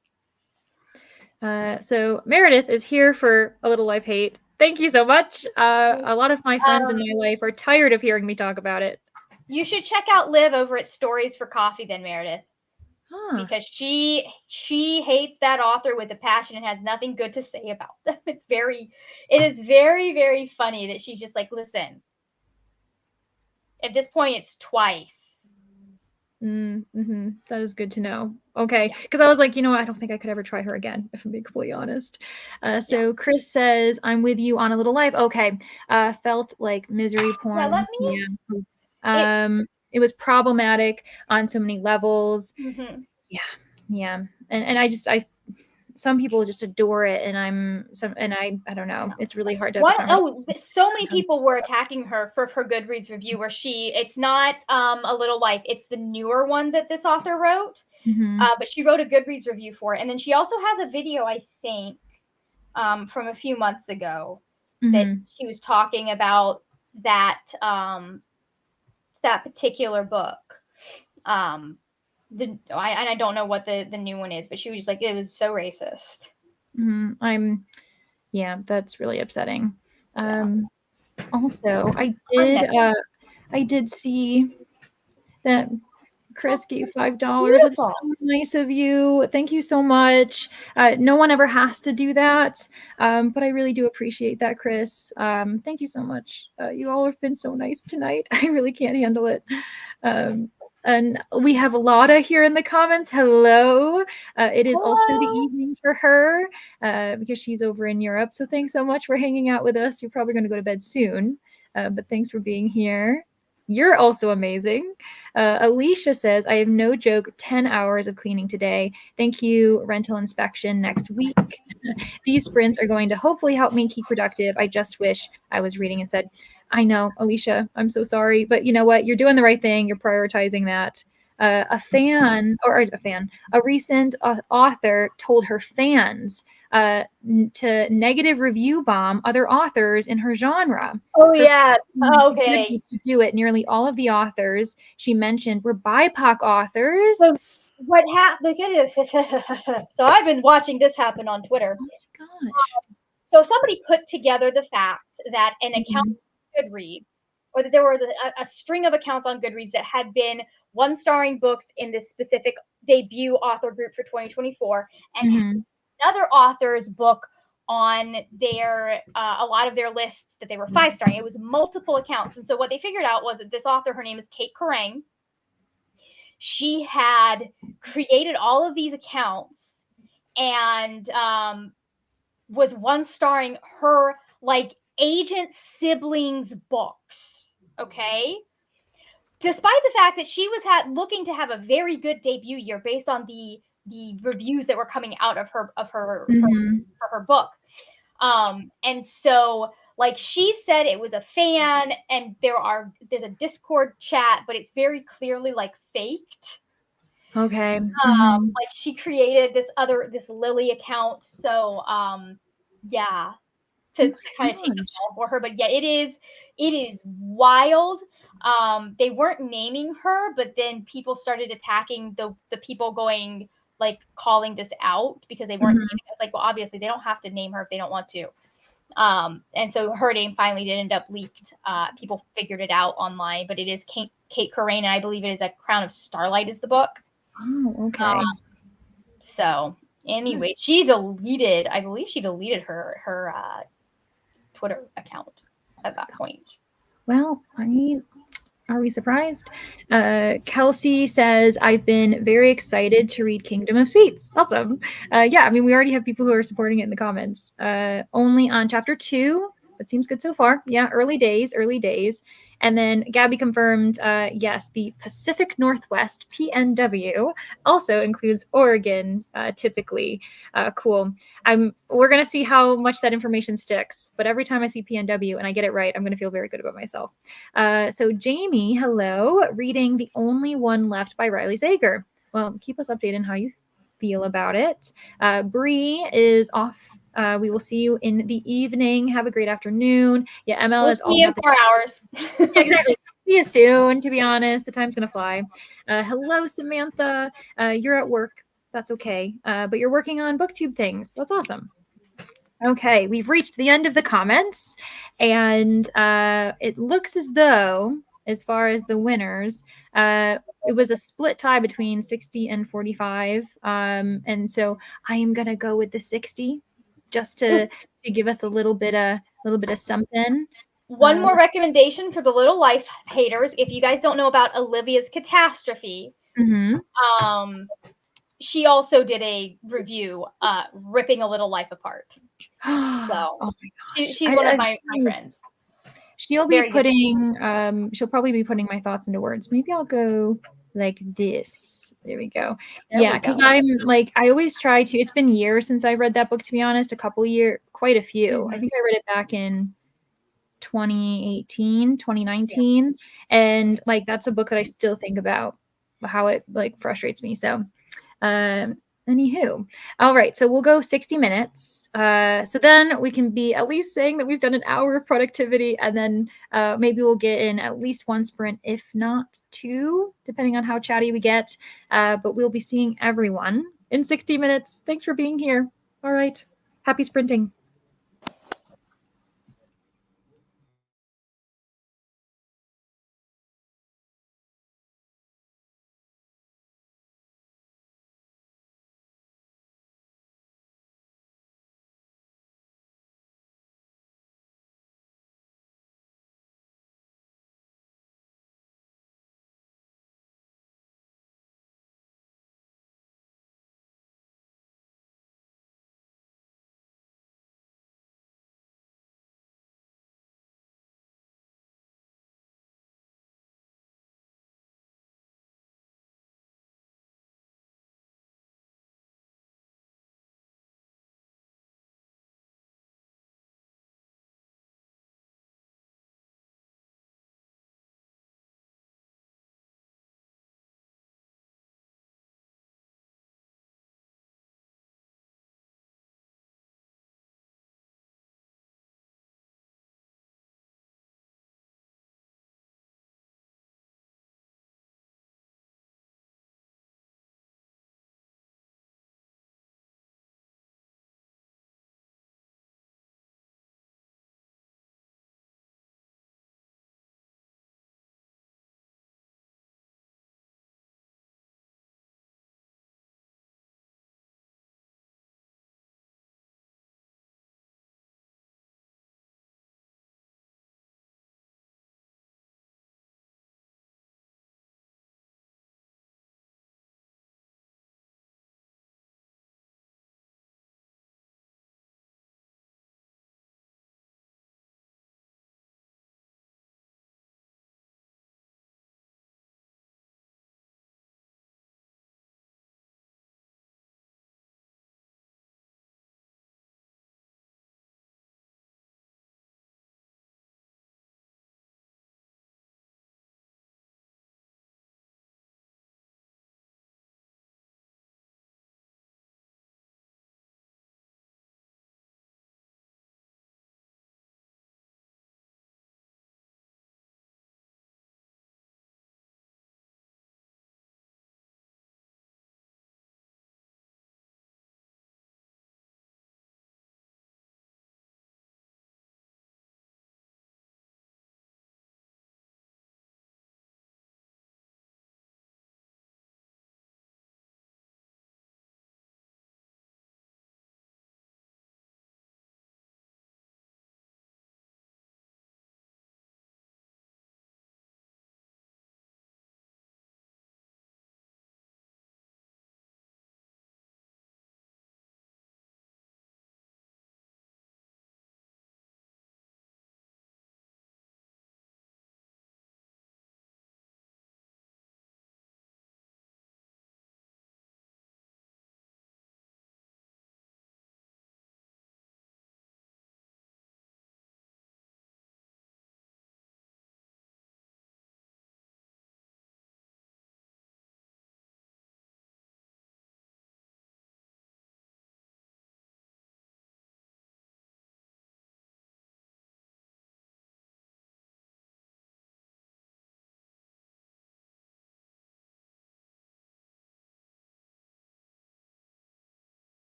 So Meredith is here for a little life hate. Thank you so much. A lot of my friends in my life are tired of hearing me talk about it. You should check out Liv over at Stories for Coffee then, Meredith. Because she hates that author with a passion and has nothing good to say about them. It is very, very funny that she's just like, listen, at this point it's twice. Mm-hmm. That is good to know. Okay, because I was like, I don't think I could ever try her again, if I'm being completely honest. So Chris says, I'm with you on a little life. Okay. Felt like misery porn. Yeah, let me. Yeah. It was problematic on so many levels. Mm-hmm. Yeah. And some people just adore it, and I don't know. It's really hard to. So many people were attacking her for her Goodreads review, where it's not a little life, it's the newer one that this author wrote. Mm-hmm. But she wrote a Goodreads review for it, and then she also has a video, I think, from a few months ago that she was talking about that that particular book. I don't know what the new one is, but she was just like, it was so racist. That's really upsetting. Also, I did see that Chris gave $5. It's so nice of you. Thank you so much. No one ever has to do that, but I really do appreciate that, Chris. Thank you so much. You all have been so nice tonight. I really can't handle it. And we have Lotta here in the comments. Hello. It is also the evening for her because she's over in Europe. So thanks so much for hanging out with us. You're probably going to go to bed soon, but thanks for being here. You're also amazing. Alicia says, I have no joke, 10 hours of cleaning today. Thank you, rental inspection next week. These sprints are going to hopefully help me keep productive. I just wish I was reading instead. I know, Alicia, I'm so sorry, but you know what? You're doing the right thing. You're prioritizing that. A recent author told her fans to negative review bomb other authors in her genre. Oh, yeah. Okay. To do it. Nearly all of the authors she mentioned were BIPOC authors. So what happened? So I've been watching this happen on Twitter. Oh my gosh. So somebody put together the fact that an account on Goodreads, or that there was a string of accounts on Goodreads that had been one-starring books in this specific debut author group for 2024, and another author's book on their a lot of their lists that they were 5-starring. It was multiple accounts. And so what they figured out was that this author, her name is Kate Kerrang, she had created all of these accounts and was one-starring her like agent siblings books. Okay, despite the fact that she was looking to have a very good debut year based on the reviews that were coming out of her book. And so like she said it was a fan, and there's a Discord chat, but it's very clearly like faked. Okay. Like she created this Lily account. So yeah, to kind of take the ball for her. But yeah, it is wild. They weren't naming her, but then people started attacking the people going, like, calling this out because they weren't naming it. It's like, well, obviously they don't have to name her if they don't want to. And so her name finally did end up leaked. People figured it out online, but it is Kate Kerrang, and I believe it is A Crown of Starlight is the book. Oh, okay. So anyway, I believe she deleted her Twitter account at that point. Well, I mean, are we surprised? Kelsey says, I've been very excited to read Kingdom of Sweets. Awesome. Yeah, I mean, we already have people who are supporting it in the comments. Only on chapter 2. It seems good so far. Yeah, early days. And then Gabby confirmed, yes, the Pacific Northwest, PNW, also includes Oregon, typically. Cool. We're going to see how much that information sticks. But every time I see PNW and I get it right, I'm going to feel very good about myself. So Jamie, hello, reading The Only One Left by Riley Sager. Well, keep us updated on how you feel about it. Bree is off. We will see you in the evening. Have a great afternoon. Yeah, ML is all in 4 hours. Yeah, exactly. See you soon, to be honest. The time's going to fly. Hello, Samantha. You're at work. That's okay. But you're working on booktube things. That's awesome. Okay, we've reached the end of the comments, and it looks as though, as far as the winners, it was a split tie between 60 and 45. And so I am gonna go with the 60, just to give us a little bit of something. One more recommendation for the Little Life haters: if you guys don't know about Olivia's Catastrophe, she also did a review ripping A Little Life apart. So oh my gosh. she's one of my friends. She'll be putting she'll probably be putting my thoughts into words. Maybe I'll go like this. There we go. Yeah, because I'm like, I always try to, it's been years since I read that book, to be honest, quite a few. I think I read it back in 2018, 2019. And like, that's a book that I still think about how it like frustrates me. So anywho, all right, so we'll go 60 minutes. So then we can be at least saying that we've done an hour of productivity, and then maybe we'll get in at least one sprint, if not two, depending on how chatty we get. But we'll be seeing everyone in 60 minutes. Thanks for being here. All right, happy sprinting.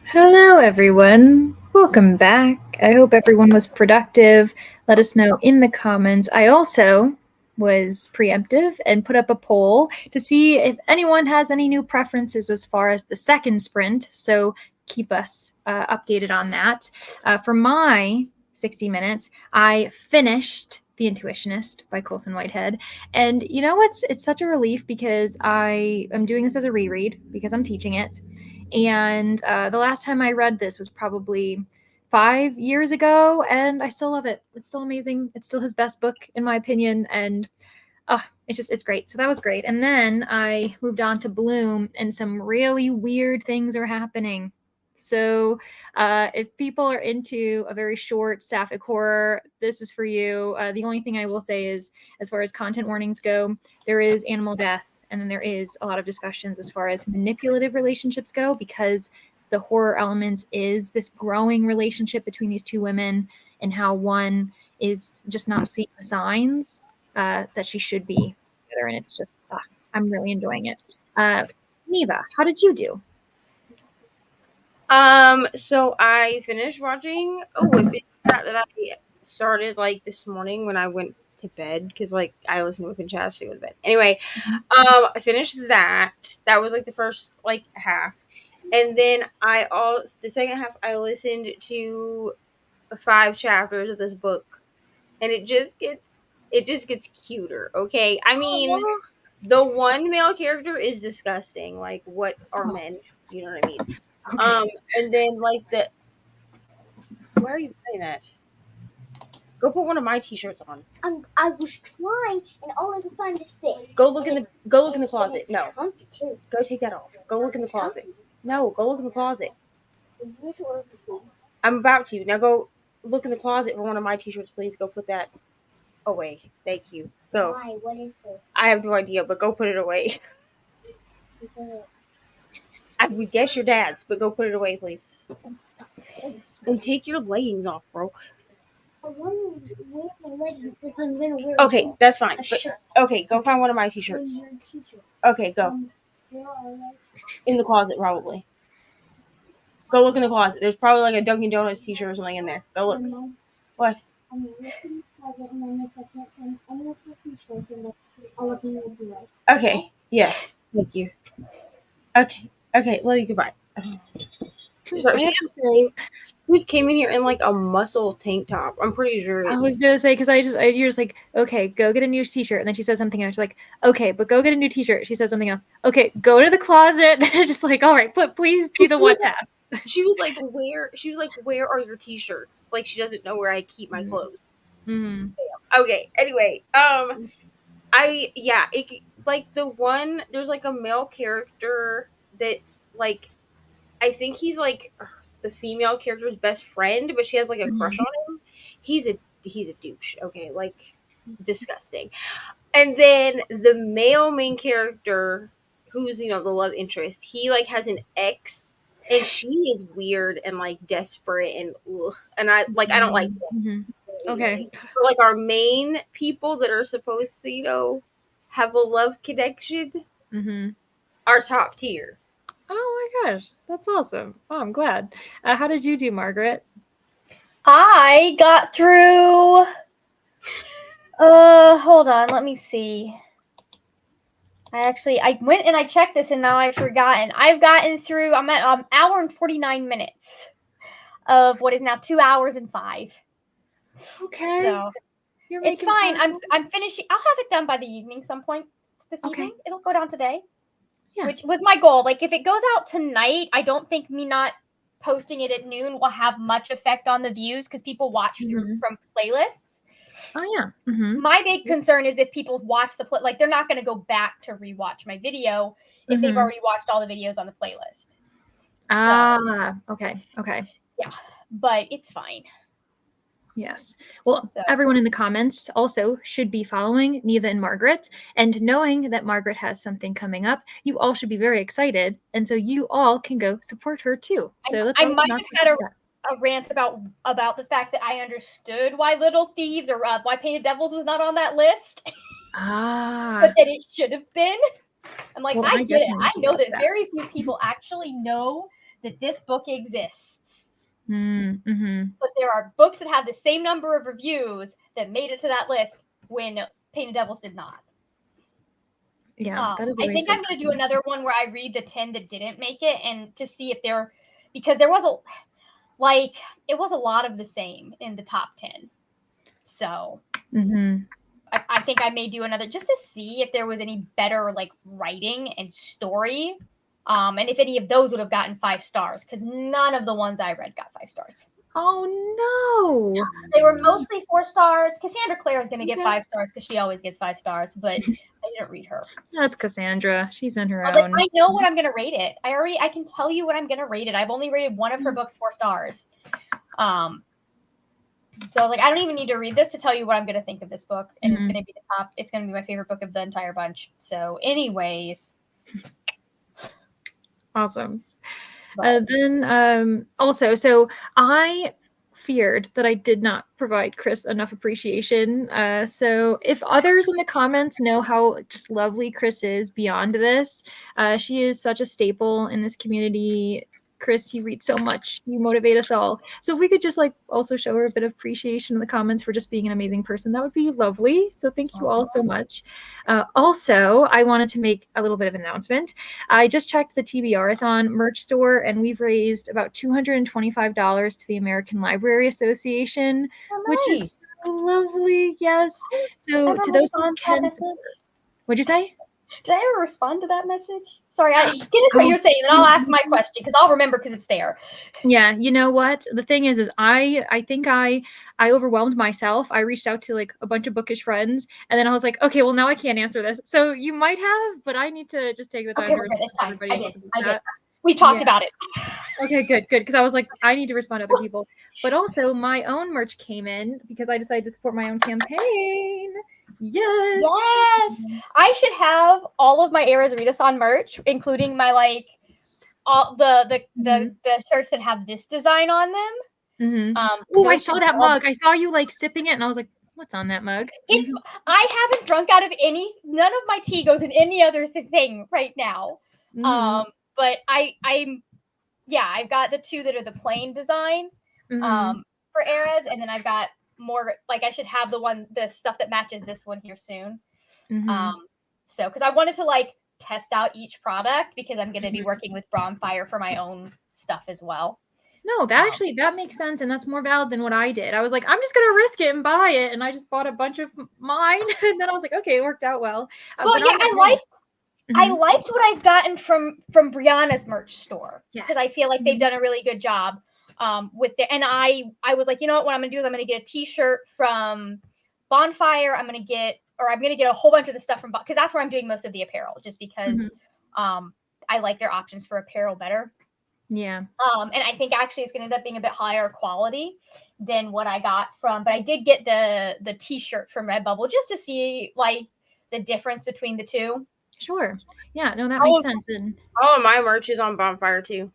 Hello, everyone. Welcome back. I hope everyone was productive. Let us know in the comments. I also was preemptive and put up a poll to see if anyone has any new preferences as far as the second sprint. So keep us updated on that. For my 60 minutes, I finished The Intuitionist by Colson Whitehead. And you know what's it's such a relief because I am doing this as a reread because I'm teaching it. And the last time I read this was probably 5 years ago, and I still love it. It's still amazing. It's still his best book, in my opinion. And it's great. So that was great. And then I moved on to Bloom, and some really weird things are happening. So if people are into a very short sapphic horror, this is for you. The only thing I will say is, as far as content warnings go, there is animal death, and then there is a lot of discussions as far as manipulative relationships go, because the horror elements is this growing relationship between these two women and how one is just not seeing the signs that she should be together. And it's just, I'm really enjoying it. Neva, how did you do? So I finished watching a Whippet chat that I started like this morning when I went to bed because like I listen to Whippet chats to go to bed. Anyway, I finished that. That was like the first like half, and then the second half I listened to 5 chapters of this book, and it just gets cuter. Okay, I mean, the one male character is disgusting. Like, what are men? You know what I mean? Okay. And then like why are you playing that? Go put one of my t-shirts on. I was trying, and all I could find is this. Go look in the closet. No. Go take that off. Go look in the closet. No, go look in the closet. I'm about to. Now go look in the closet for one of my t-shirts, please. Go put that away. Thank you. Go. Why? What is this? I have no idea, but go put it away. I would guess your dad's, but go put it away, please. And take your leggings off, bro. I want to wear my leggings if I'm going to wear Okay, that's fine. a shirt. Okay, go find one of my t-shirts. Okay, go. In the closet, probably. Go look in the closet. There's probably like a Dunkin' Donuts t-shirt or something in there. Go look. What? I'm going to look in the closet, and then if I can't find any of my t-shirts, I'll look in the drawer. Okay. Yes. Thank you. Okay. Love you. Goodbye. Sorry, she just came in here in like a muscle tank top. I'm pretty sure. I was gonna say, because you're just like, okay, go get a new t-shirt, and then she says something else. She's like, okay, but go get a new t-shirt. She says something else. Okay, go to the closet. Just like, all right, but please do the one task. She was like, where are your t-shirts? Like, she doesn't know where I keep my clothes. Mm-hmm. Okay. Anyway, there's like a male character that's like, I think he's like the female character's best friend, but she has like a crush on him. He's a douche. Okay, like disgusting. And then the male main character, who's the love interest, he like has an ex, and she is weird and like desperate and ugh. And I don't like that. Mm-hmm. Okay. But, like, our main people that are supposed to have a love connection are top tier. Oh my gosh, that's awesome. Oh, I'm glad. How did you do, Margaret? I got through. Hold on, let me see. I went and I checked this, and now I've forgotten. I've gotten through. I'm at an hour and 49 minutes of what is now 2 hours and 5. Okay. So it's fine. I'm finishing. I'll have it done by the evening, some point this evening. It'll go down today. Yeah. Which was my goal. Like, if it goes out tonight, I don't think me not posting it at noon will have much effect on the views because people watch through from playlists. Oh yeah. Mm-hmm. My big concern is if people watch like they're not going to go back to rewatch my video if they've already watched all the videos on the playlist. Okay. Yeah, but it's fine. Yes. Well, everyone in the comments also should be following Neva and Margaret, and knowing that Margaret has something coming up, you all should be very excited, and so you all can go support her too. So I might have had a rant about the fact that I understood why Little Thieves or why Painted Devils was not on that list, but that it should have been. I'm like, I get it. I know that very few people actually know that this book exists. But there are books that have the same number of reviews that made it to that list when Painted Devils did not. Yeah, that is. I think I'm going to do another one where I read the 10 that didn't make it, and to see if because there was it was a lot of the same in the top 10. So I think I may do another just to see if there was any better like writing and story. And if any of those would have gotten 5 stars, because none of the ones I read got 5 stars. Oh no! They were mostly 4 stars. Cassandra Clare is going to get 5 stars because she always gets 5 stars, but I didn't read her. That's Cassandra. She's in her own. Like, I know what I'm going to rate it. I can tell you what I'm going to rate it. I've only rated one of her books 4 stars. So like, I don't even need to read this to tell you what I'm going to think of this book, and it's going to be the top. It's going to be my favorite book of the entire bunch. So, anyways. Awesome. Then also, so I feared that I did not provide Chris enough appreciation. So if others in the comments know how just lovely Chris is beyond this, she is such a staple in this community. Chris, you read so much. You motivate us all. So if we could just like also show her a bit of appreciation in the comments for just being an amazing person, that would be lovely. So thank you all so much. Also, I wanted to make a little bit of an announcement. I just checked the TBR-a-thon merch store, and we've raised about $225 to the American Library Association, which is so lovely. Yes. So to those who can, what'd you say? Did I ever respond to that message? Sorry, I get into what you're saying, and I'll ask my question because I'll remember because it's there. Yeah, you know what? The thing is I think I overwhelmed myself. I reached out to like a bunch of bookish friends, and then I was like, okay, well now I can't answer this. So you might have, but I need to just take the time to respond to everybody else. I did. We talked about it. Okay, good. Because I was like, I need to respond to other people. But also my own merch came in because I decided to support my own campaign. Yes. I should have all of my Eras Readathon merch, including my like all the shirts that have this design on them. Oh, I saw that mug. I saw you like sipping it, and I was like, what's on that mug? I haven't drunk out of none of my tea goes in any other thing right now. But I've got the 2 that are the plain design for Eras, and then I've got more like I should have the stuff that matches this one here soon. So because I wanted to like test out each product because I'm going to be working with Bonfire for my own stuff as well. No, that makes sense, and that's more valid than what I did. I was like, I'm just gonna risk it and buy it, and I just bought a bunch of mine, and then I was like, okay, it worked out well. I liked what I've gotten from Brianna's merch store because I feel like they've done a really good job with and I was like, you know what I'm gonna do is I'm gonna get a t-shirt from Bonfire. I'm gonna get a whole bunch of the stuff from because that's where I'm doing most of the apparel, just because I like their options for apparel better. Yeah. And I think actually it's gonna end up being a bit higher quality than what I got from, but I did get the t-shirt from Redbubble just to see like the difference between the two. Sure. Yeah, no, that makes sense. And all of my merch is on Bonfire too.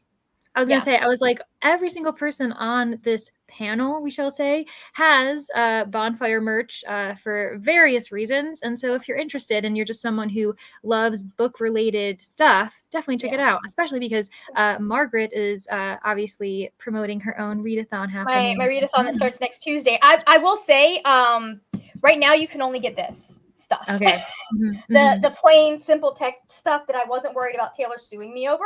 I was going to say, I was like, every single person on this panel, we shall say, has Bonfire merch for various reasons. And so if you're interested and you're just someone who loves book-related stuff, definitely check it out, especially because Margaret is obviously promoting her own readathon happening. My readathon that starts next Tuesday. I will say, right now you can only get this stuff. Okay. The plain, simple text stuff that I wasn't worried about Taylor suing me over.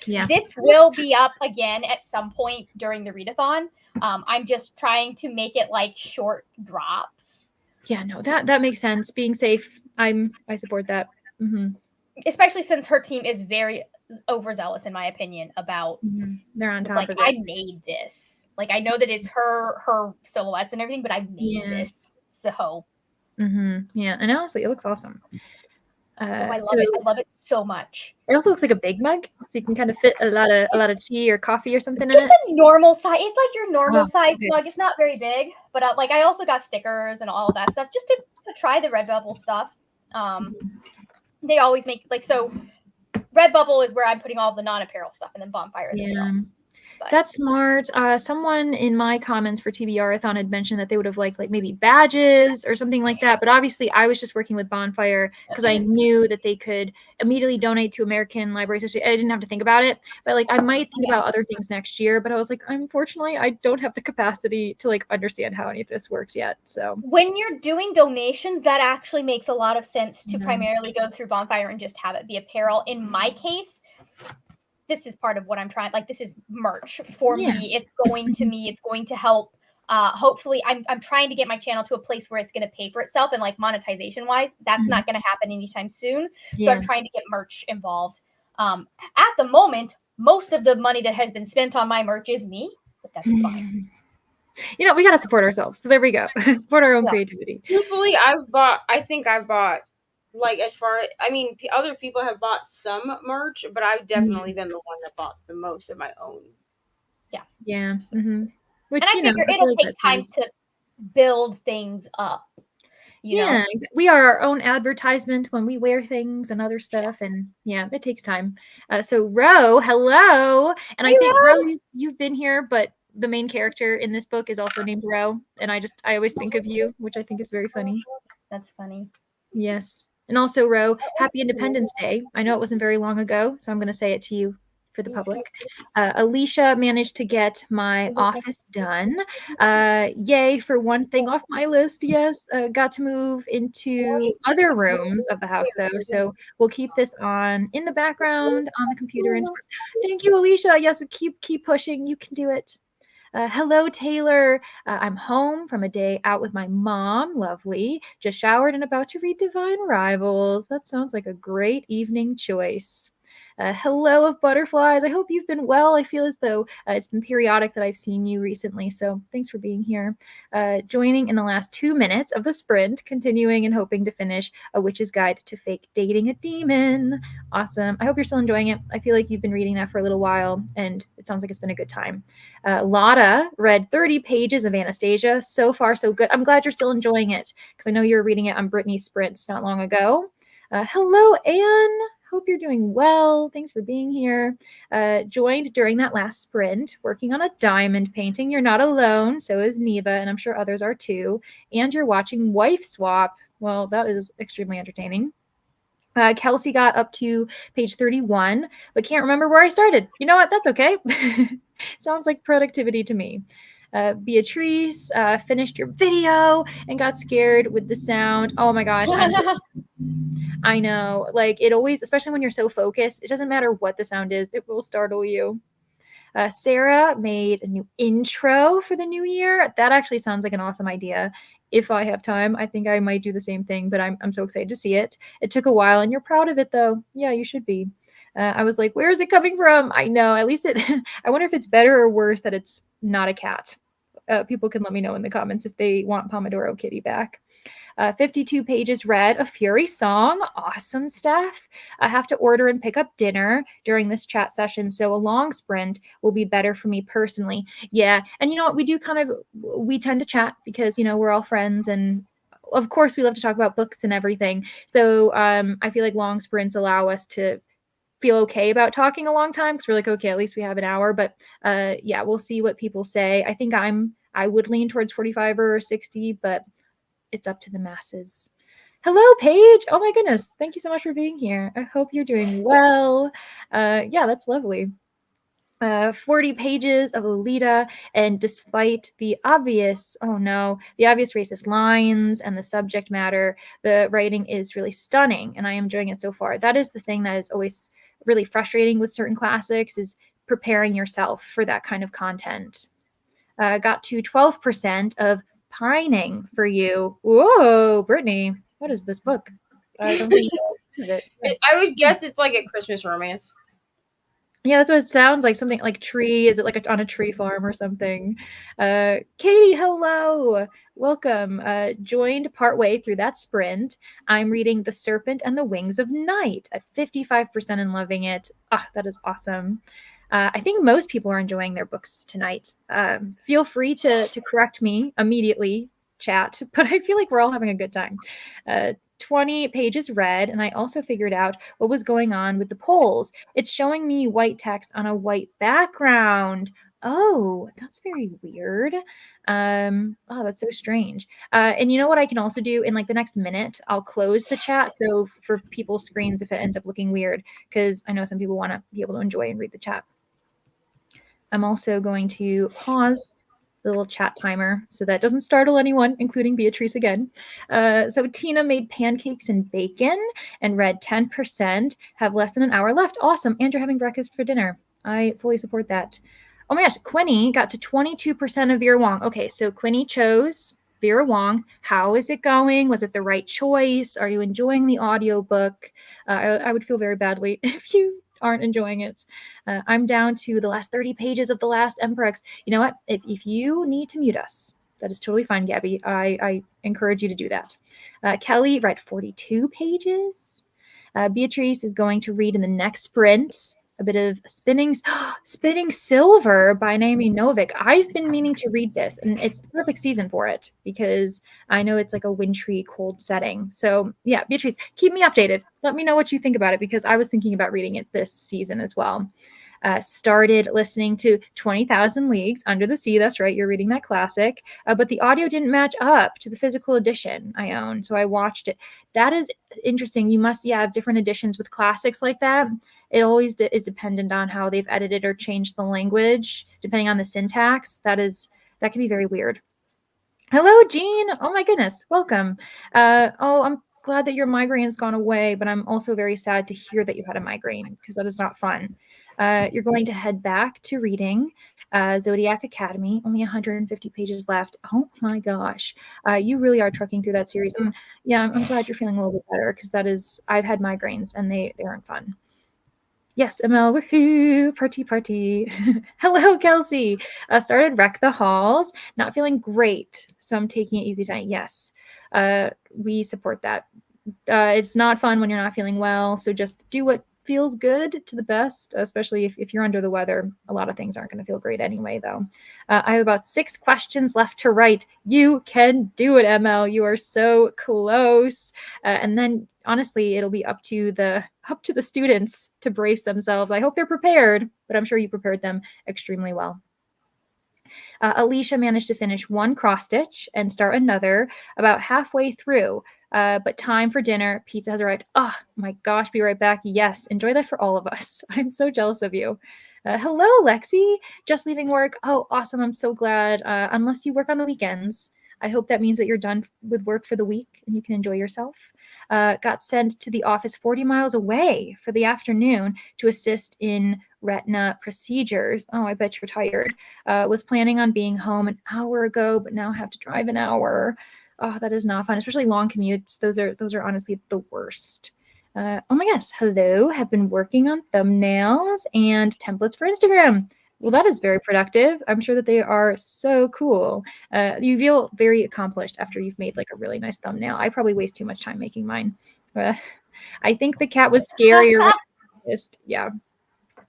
Yeah. This will be up again at some point during the readathon. I'm just trying to make it like short drops. Yeah, no, that makes sense. Being safe, I support that. Especially since her team is very overzealous in my opinion about They're on top like of it. I made this. Like I know that it's her silhouettes and everything, but I made this. So yeah, and honestly, it looks awesome. I love it. I love it so much. It also looks like a big mug, so you can kind of fit a lot of tea or coffee or something in it. It's a normal size. It's like your normal size mug. It's not very big, but like I also got stickers and all of that stuff just to try the Redbubble stuff. They always make like so. Redbubble is where I'm putting all the non-apparel stuff, and then Bonfire is apparel. That's smart. Someone in my comments for TBR-a-thon had mentioned that they would have liked like maybe badges or something like that. But obviously, I was just working with Bonfire because I knew that they could immediately donate to American Library Association. I didn't have to think about it. But like, I might think about other things next year. But I was like, unfortunately, I don't have the capacity to like understand how any of this works yet. So when you're doing donations, that actually makes a lot of sense to primarily go through Bonfire and just have it be apparel. In my case, this is part of what I'm trying. Like this is merch for me. It's going to me. It's going to help. Hopefully, I'm trying to get my channel to a place where it's going to pay for itself, and like monetization wise, that's not going to happen anytime soon. So I'm trying to get merch involved. At the moment, most of the money that has been spent on my merch is me, but that's fine. You know, we got to support ourselves. So there we go. Support our own creativity. Truthfully, I think I've bought. Like as far, I mean, other people have bought some merch, but I've definitely been the one that bought the most of my own. Yeah. Which, and I figure it'll take time to build things up. You know? We are our own advertisement when we wear things and other stuff, and it takes time. So Ro, hello, and I think Ro, you've been here, but the main character in this book is also named Ro, and I always think of you, which I think is very funny. That's funny. Yes. And also, Ro, happy Independence Day. I know it wasn't very long ago, so I'm going to say it to you for the public. Alicia managed to get my office done. Yay for one thing off my list. Yes, got to move into other rooms of the house, though, so we'll keep this on in the background on the computer. Thank you, Alicia. Yes, keep pushing. You can do it. Hello, Taylor. I'm home from a day out with my mom. Lovely. Just showered and about to read Divine Rivals. That sounds like a great evening choice. Hello of butterflies. I hope you've been well. I feel as though it's been periodic that I've seen you recently, so thanks for being here. Joining in the last 2 minutes of the sprint, continuing and hoping to finish A Witch's Guide to Fake Dating a Demon. Awesome. I hope you're still enjoying it. I feel like you've been reading that for a little while, and it sounds like it's been a good time. Lotta read 30 pages of Anastasia. So far, so good. I'm glad you're still enjoying it, because I know you were reading it on Brittany's sprints not long ago. Hello, Anne. Hope you're doing well. Thanks for being here. Joined during that last sprint, working on a diamond painting. You're not alone. So is Neva, and I'm sure others are too. And you're watching Wife Swap. Well, that is extremely entertaining. Kelsey got up to page 31, but can't remember where I started. You know what? That's okay. Sounds like productivity to me. Beatrice finished your video and got scared with the sound. Oh my gosh. I know, like it always, especially when you're so focused, it doesn't matter what the sound is, it will startle you. Sarah made a new intro for the new year. That actually sounds like an awesome idea. If I have time, I think I might do the same thing, but I'm so excited to see it. It took a while and you're proud of it though. Yeah, you should be. I was like, where is it coming from? I know, at least I wonder if it's better or worse that it's not a cat. People can let me know in the comments if they want Pomodoro Kitty back. 52 pages read, a Fury song. Awesome stuff. I have to order and pick up dinner during this chat session, so a long sprint will be better for me personally. Yeah, and you know what? We tend to chat because, you know, we're all friends, and of course we love to talk about books and everything. So I feel like long sprints allow us to feel okay about talking a long time because we're like, okay, at least we have an hour. But yeah, we'll see what people say. I think I would lean towards 45 or 60, but it's up to the masses. Hello, Paige. Oh my goodness. Thank you so much for being here. I hope you're doing well. Yeah, that's lovely. 40 pages of Lolita, and despite the obvious racist lines and the subject matter, the writing is really stunning, and I am enjoying it so far. That is the thing that is always really frustrating with certain classics, is preparing yourself for that kind of content. Got to 12% of Pining for You. Whoa, Brittany, what is this book? I don't think I would guess it's like a Christmas romance. Yeah, that's what it sounds like. Something like tree. Is it like on a tree farm or something? Katie, hello. Welcome. Joined partway through that sprint. I'm reading The Serpent and the Wings of Night at 55% and loving it. Ah, that is awesome. I think most people are enjoying their books tonight. Feel free to correct me immediately, chat, but I feel like we're all having a good time. 20 pages read, and I also figured out what was going on with the polls. It's showing me white text on a white background. Oh, that's very weird. Oh, that's so strange. And you know what I can also do in like the next minute? I'll close the chat so for people's screens if it ends up looking weird, because I know some people want to be able to enjoy and read the chat. I'm also going to pause the little chat timer so that doesn't startle anyone, including Beatrice again. So Tina made pancakes and bacon and read 10%, have less than an hour left. Awesome. And you're having breakfast for dinner. I fully support that. Oh my gosh, Quinny got to 22% of Vera Wong. Okay, so Quinny chose Vera Wong. How is it going? Was it the right choice? Are you enjoying the audiobook? I would feel very badly if you aren't enjoying it. I'm down to the last 30 pages of The Last Emperor. You know what? If you need to mute us, that is totally fine, Gabby. I encourage you to do that. Kelly, read 42 pages. Beatrice is going to read in the next sprint a bit of Spinning Silver by Naomi Novik. I've been meaning to read this, and it's the perfect season for it because I know it's like a wintry, cold setting. So yeah, Beatrice, keep me updated. Let me know what you think about it because I was thinking about reading it this season as well. Started listening to 20,000 Leagues Under the Sea. That's right, you're reading that classic. But the audio didn't match up to the physical edition I own, so I watched it. That is interesting. You must have different editions with classics like that. It always is dependent on how they've edited or changed the language, depending on the syntax. That can be very weird. Hello, Jean. Oh my goodness, welcome. I'm glad that your migraine's gone away, but I'm also very sad to hear that you had a migraine because that is not fun. You're going to head back to reading Zodiac Academy, only 150 pages left. Oh my gosh. You really are trucking through that series. And yeah, I'm glad you're feeling a little bit better because I've had migraines and they aren't fun. Yes, ML, woohoo, party. Hello, Kelsey. Started Wreck the Halls, not feeling great, so I'm taking it easy tonight. Yes, we support that. It's not fun when you're not feeling well, so just do what feels good to the best, especially if you're under the weather. A lot of things aren't going to feel great anyway, though. I have about 6 questions left to write. You can do it, ML. You are so close. And then, honestly, it'll be up to the students to brace themselves. I hope they're prepared, but I'm sure you prepared them extremely well. Alicia managed to finish one cross stitch and start another about halfway through. But time for dinner. Pizza has arrived. Oh my gosh, be right back. Yes, enjoy that for all of us. I'm so jealous of you. Hello, Lexi. Just leaving work. Oh, awesome. I'm so glad. Unless you work on the weekends. I hope that means that you're done with work for the week and you can enjoy yourself. Got sent to the office 40 miles away for the afternoon to assist in retina procedures. Oh, I bet you're tired. Was planning on being home an hour ago, but now have to drive an hour. Oh, that is not fun, especially long commutes. Those are honestly the worst. Oh my gosh, hello. Have been working on thumbnails and templates for Instagram. Well, that is very productive. I'm sure that they are so cool. You feel very accomplished after you've made like a really nice thumbnail. I probably waste too much time making mine. I think the cat was scarier. Yeah.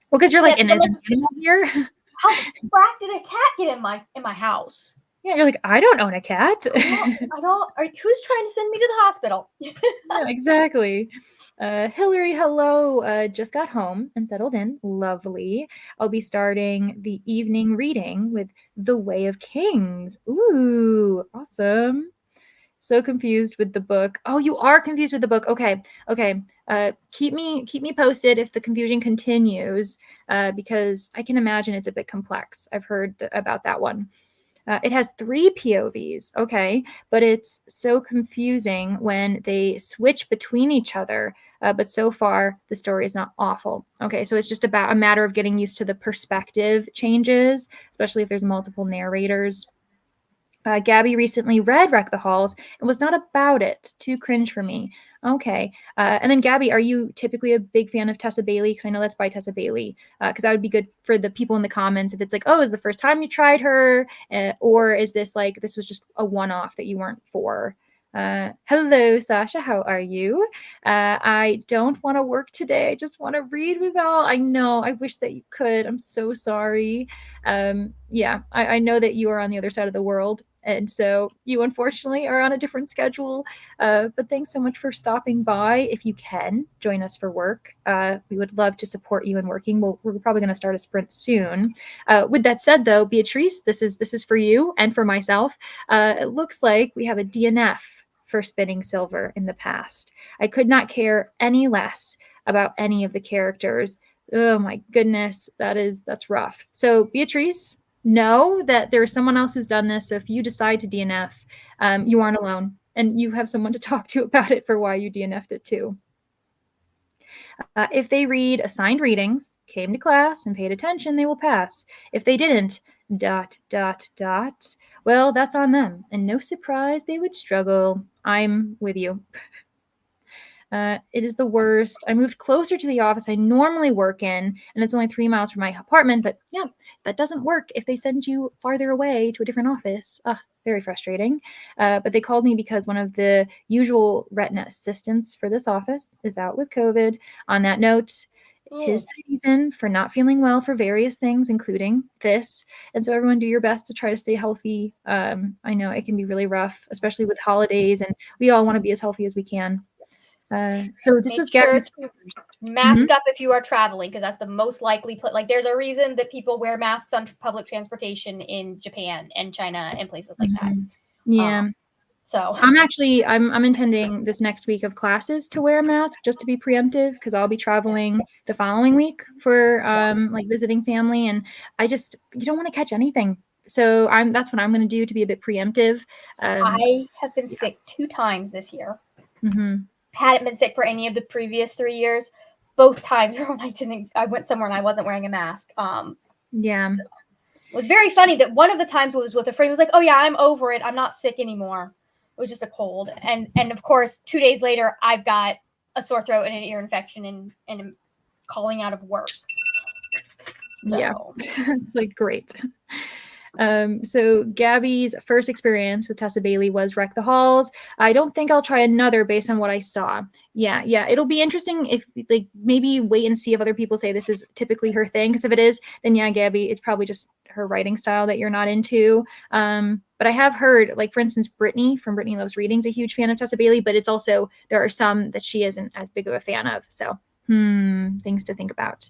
Well, because you're like, and is an animal here? How crack did a cat get in my house? Yeah, you're like, I don't own a cat. I don't. Who's trying to send me to the hospital? Yeah, exactly. Hillary, hello. Just got home and settled in. Lovely. I'll be starting the evening reading with The Way of Kings. Ooh, awesome. So confused with the book. Oh, you are confused with the book. Okay. Keep me posted if the confusion continues, because I can imagine it's a bit complex. I've heard about that one. It has 3 POVs, okay, but it's so confusing when they switch between each other. But so far, the story is not awful. Okay, so it's just about a matter of getting used to the perspective changes, especially if there's multiple narrators. Gabby recently read Wreck the Halls and was not about it. Too cringe for me. Okay. And then Gabby, are you typically a big fan of Tessa Bailey? Because I know that's by Tessa Bailey. Because that would be good for the people in the comments if it's like, oh, is the first time you tried her? Or is this like, this was just a one-off that you weren't for? Hello, Sasha. How are you? I don't want to work today. I just want to read with all. I know. I wish that you could. I'm so sorry. Yeah, I know that you are on the other side of the world. And so you unfortunately are on a different schedule. But thanks so much for stopping by. If you can, join us for work. We would love to support you in working. We're probably going to start a sprint soon. With that said, though, Beatrice, this is for you and for myself. It looks like we have a DNF for spinning silver in the past. I could not care any less about any of the characters. Oh my goodness, that's rough. So Beatrice, know that there's someone else who's done this. So if you decide to DNF, you aren't alone, and you have someone to talk to about it for why you DNF'd it too. If they read assigned readings, came to class, and paid attention, they will pass. If they didn't, ... well, that's on them, and no surprise they would struggle. I'm with you. It is the worst. I moved closer to the office I normally work in, and it's only 3 miles from my apartment, but yeah, that doesn't work if they send you farther away to a different office. Very frustrating. But they called me because one of the usual retina assistants for this office is out with COVID. On that note, 'tis the season for not feeling well for various things, including this. And so everyone do your best to try to stay healthy. I know it can be really rough, especially with holidays, and we all want to be as healthy as we can. So this was Gabby's. Mask up if you are traveling, because that's the most likely like there's a reason that people wear masks on public transportation in Japan and China and places like that. Yeah. So I'm intending this next week of classes to wear a mask just to be preemptive, because I'll be traveling the following week for like visiting family, and you don't want to catch anything. So that's what I'm going to do to be a bit preemptive. I have been sick 2 times this year. Hadn't been sick for any of the previous 3 years. Both times were when I went somewhere and I wasn't wearing a mask. Yeah. So it was very funny that one of the times was with a friend who was like, oh yeah, I'm over it. I'm not sick anymore. It was just a cold. And of course, 2 days later, I've got a sore throat and an ear infection and I'm calling out of work. So. Yeah, it's like great. So Gabby's first experience with Tessa Bailey was Wreck the Halls. I don't think I'll try another based on what I saw. Yeah. It'll be interesting if like maybe wait and see if other people say this is typically her thing. Because if it is, then yeah, Gabby, it's probably just her writing style that you're not into. But I have heard, like for instance, Brittany from Brittany Loves Reading's a huge fan of Tessa Bailey, but it's also there are some that she isn't as big of a fan of. So things to think about.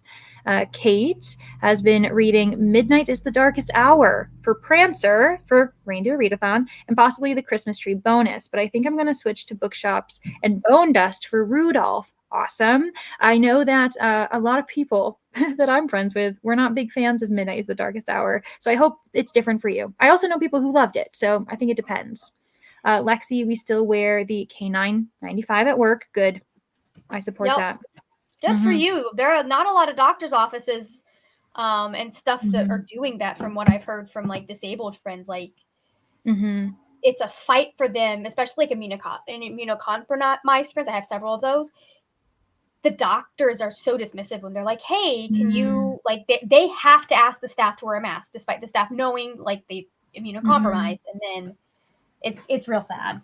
Kate has been reading Midnight is the Darkest Hour for Prancer for Reindeer Readathon and possibly the Christmas Tree bonus, but I think I'm going to switch to Bookshops and Bone Dust for Rudolph. Awesome. I know that a lot of people that I'm friends with were not big fans of Midnight is the Darkest Hour, so I hope it's different for you. I also know people who loved it, so I think it depends. Lexi, we still wear the K995 at work. Good. I support that. Good for you. There are not a lot of doctor's offices and stuff that are doing that from what I've heard from like disabled friends. Like it's a fight for them, especially like immunocompromised friends. I have several of those. The doctors are so dismissive when they're like, hey, can you like they have to ask the staff to wear a mask despite the staff knowing like they immunocompromised. And then it's real sad.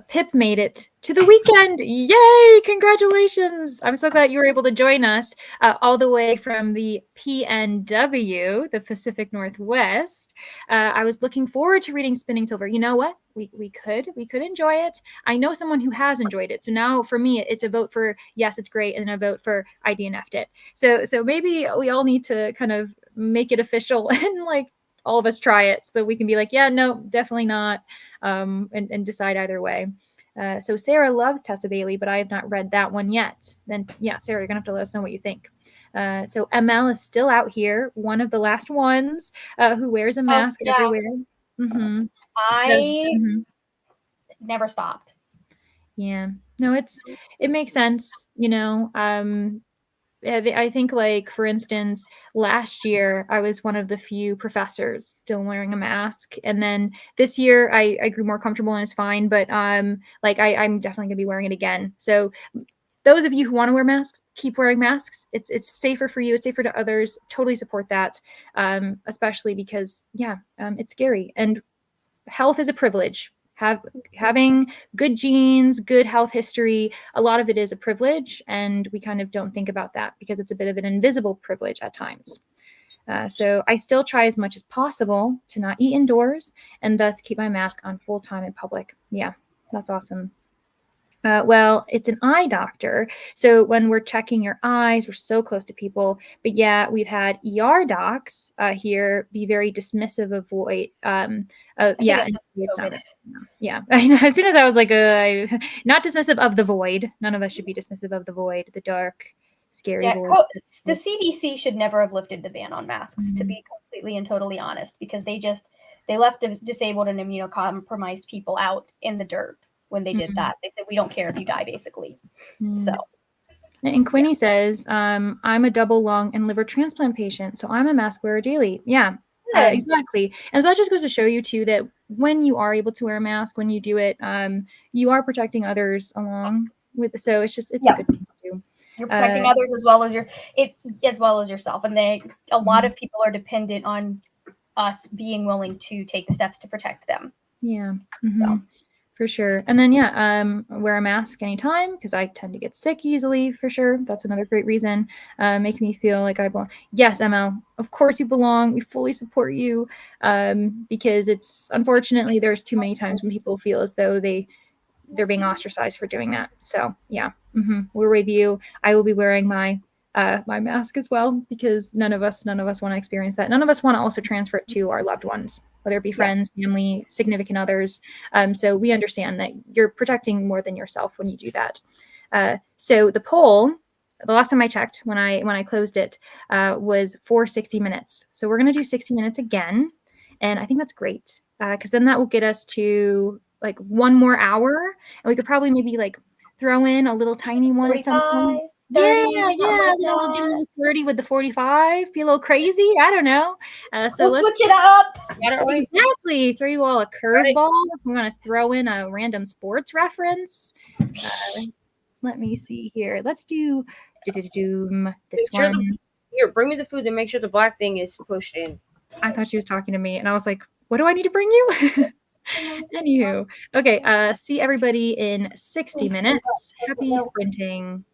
Pip made it to the weekend. Yay! Congratulations. I'm so glad you were able to join us all the way from the PNW, the Pacific Northwest. I was looking forward to reading Spinning Silver. You know what? We could enjoy it. I know someone who has enjoyed it. So now for me, it's a vote for yes, it's great, and a vote for I DNF'd it. So maybe we all need to kind of make it official and like all of us try it so that we can be like, yeah, no, definitely not. And decide either way. So Sarah loves Tessa Bailey, but I have not read that one yet. Then yeah, Sarah, you're gonna have to let us know what you think. So ML is still out here, one of the last ones who wears a mask everywhere. I never stopped. Yeah, no, it makes sense. You know, I think, like, for instance, last year I was one of the few professors still wearing a mask, and then this year I grew more comfortable and it's fine. But like I'm definitely gonna be wearing it again. So those of you who want to wear masks, keep wearing masks. It's safer for you. It's safer to others. Totally support that, especially because it's scary, and health is a privilege. Having good genes, good health history, a lot of it is a privilege, and we kind of don't think about that because it's a bit of an invisible privilege at times. So I still try as much as possible to not eat indoors and thus keep my mask on full time in public. Yeah, that's awesome. Well, it's an eye doctor. So when we're checking your eyes, we're so close to people. But yeah, we've had ER docs here be very dismissive of void. Yeah, it's not, yeah. I know. As soon as I was like, not dismissive of the void. None of us should be dismissive of the void, the dark, scary void. The CDC should never have lifted the ban on masks, to be completely and totally honest, because they left disabled and immunocompromised people out in the dirt. When they did that, they said, we don't care if you die, basically. So, and Quinny says, I'm a double lung and liver transplant patient, so I'm a mask wearer daily. Yeah, exactly. And so that just goes to show you too that when you are able to wear a mask, when you do it, you are protecting others along with. So it's a good thing to do. You're protecting others as well as yourself, and a lot of people are dependent on us being willing to take the steps to protect them. Yeah. So. For sure. And then, wear a mask anytime because I tend to get sick easily, for sure. That's another great reason. Make me feel like I belong. Yes, ML, of course you belong. We fully support you because unfortunately, there's too many times when people feel as though they're being ostracized for doing that. So, yeah, we're with you. I will be wearing my mask as well because none of us want to experience that. None of us want to also transfer it to our loved ones, whether it be friends, family, significant others. So we understand that you're protecting more than yourself when you do that. So the poll, the last time I checked, when I closed it, was for 60 minutes. So we're going to do 60 minutes again. And I think that's great because then that will get us to like 1 more hour. And we could probably maybe like throw in a little tiny one at some point. 30, little 30 with the 45, be a little crazy. I don't know. So we'll switch it up. Exactly. Throw you all a curveball. We're going to throw in a random sports reference. Let me see here. Let's do this one. Here, bring me the food and make sure the black thing is pushed in. I thought she was talking to me, and I was like, what do I need to bring you? Anywho. Okay. See everybody in 60 minutes. Happy sprinting.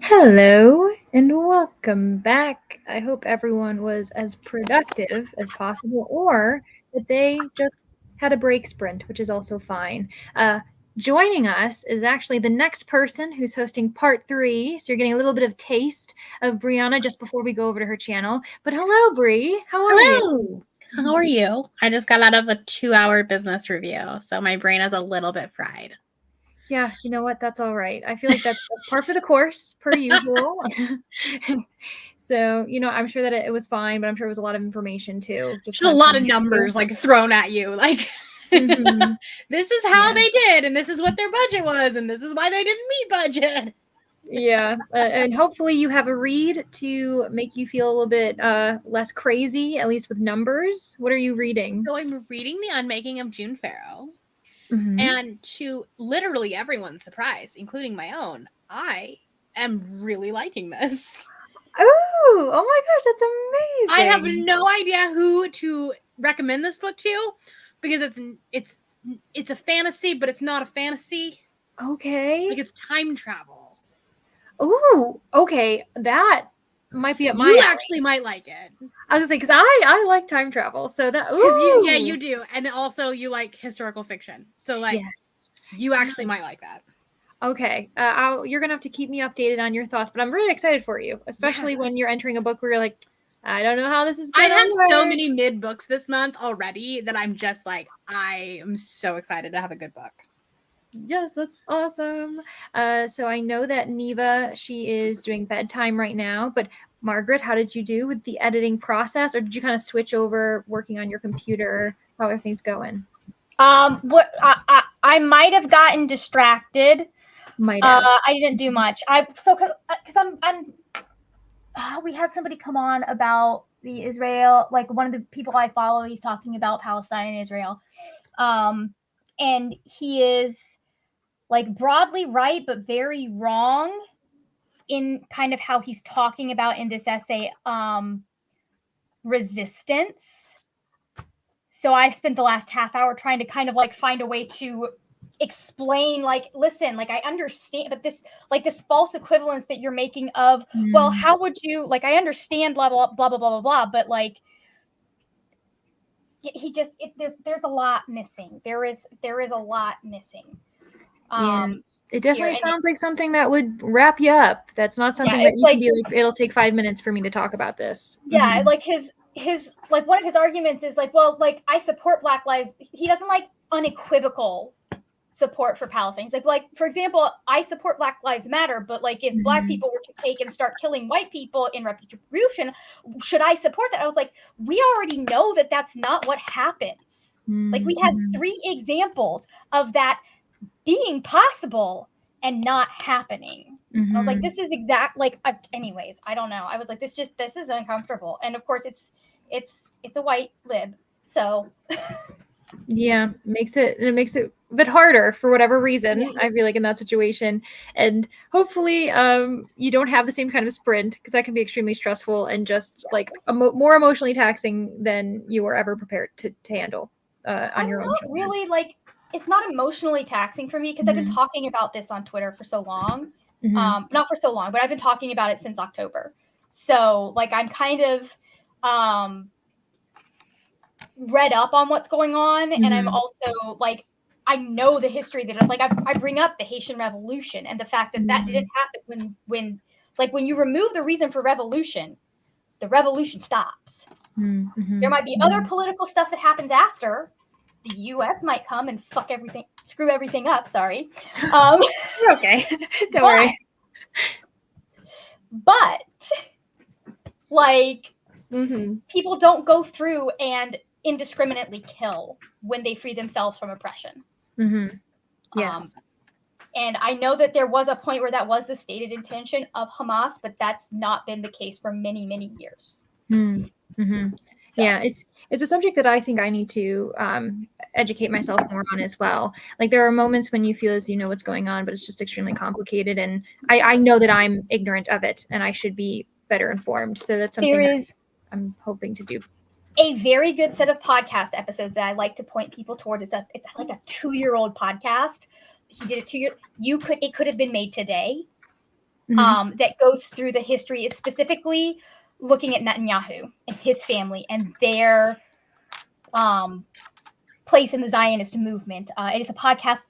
Hello and welcome back. I hope everyone was as productive as possible, or that they just had a break sprint, which is also fine. Joining us is actually the next person who's hosting part 3. So you're getting a little bit of taste of Brianna just before we go over to her channel. But hello, Bri. How are you? How are you? I just got out of a 2-hour business review, so my brain is a little bit fried. Yeah, you know what? That's all right. I feel like that's par for the course, per usual. So, I'm sure that it was fine, but I'm sure it was a lot of information too. Just a lot of numbers like thrown at you. Like, mm-hmm. This is how they did, and this is what their budget was, and this is why they didn't meet budget. Yeah, and hopefully you have a read to make you feel a little bit less crazy, at least with numbers. What are you reading? So I'm reading The Unmaking of June Farrow. Mm-hmm. And to literally everyone's surprise, including my own, I am really liking this. Oh my gosh, that's amazing. I have no idea who to recommend this book to, because it's a fantasy, but it's not a fantasy. Okay. Like, it's time travel. Ooh, okay. That might be up my You actually might like it. I was gonna say, because I like time travel, so that you do, and also you like historical fiction, so like yes. You actually might like that. Okay, you're gonna have to keep me updated on your thoughts, but I'm really excited for you, especially when you're entering a book where you're like, I don't know how this is going. I've had so many mid books this month already that I'm just like, I am so excited to have a good book. Yes, that's awesome. So I know that Neva, she is doing bedtime right now, but Margaret, how did you do with the editing process, or did you kind of switch over working on your computer? How are things going? What I might have gotten distracted. Might have. I didn't do much. We had somebody come on about the Israel, like one of the people I follow. He's talking about Palestine and Israel, and he is like broadly right, but very wrong in kind of how he's talking about in this essay, resistance. So I've spent the last half hour trying to kind of like find a way to explain, like, listen, like, I understand, but this false equivalence that you're making of, well, how would you, like, I understand blah, blah, blah, blah, blah, blah, blah, but like, there's a lot missing. There is a lot missing. It definitely sounds like something that would wrap you up. That's not something that you can be like, it'll take 5 minutes for me to talk about this. Yeah, like his like one of his arguments is like, well, like, I support Black lives. He doesn't like unequivocal support for Palestine. He's like, for example, I support Black Lives Matter, but like, if Black people were to take and start killing white people in retribution, should I support that? I was like, we already know that that's not what happens. Like, we have 3 examples of that being possible and not happening. I was like, this is anyways, I don't know. I was like, this is uncomfortable. And of course it's a white lib. So yeah, it makes it a bit harder for whatever reason. Yeah. I feel like in that situation, and hopefully you don't have the same kind of sprint, because that can be extremely stressful and just like more emotionally taxing than you were ever prepared to handle on your own. Really, like, it's not emotionally taxing for me because I've been talking about this on Twitter for so long. Not for so long, but I've been talking about it since October. So like, I'm kind of read up on what's going on, and I'm also like, I know the history that I bring up the Haitian Revolution and the fact that that didn't happen when you remove the reason for revolution, the revolution stops. There might be other political stuff that happens after. The U.S. might come and screw everything up. Sorry. You're okay. Don't worry. But like, people don't go through and indiscriminately kill when they free themselves from oppression. Yes. And I know that there was a point where that was the stated intention of Hamas, but that's not been the case for many, many years. So. Yeah, it's a subject that I think I need to educate myself more on as well. Like, there are moments when you feel as you know what's going on, but it's just extremely complicated, and I know that I'm ignorant of it, and I should be better informed. So that's something that I'm hoping to do. a very good set of podcast episodes that I like to point people towards. It's like a 2-year-old podcast. He did it 2 years. It could have been made today. That goes through the history. It's specifically looking at Netanyahu and his family and their place in the Zionist movement. It is a podcast.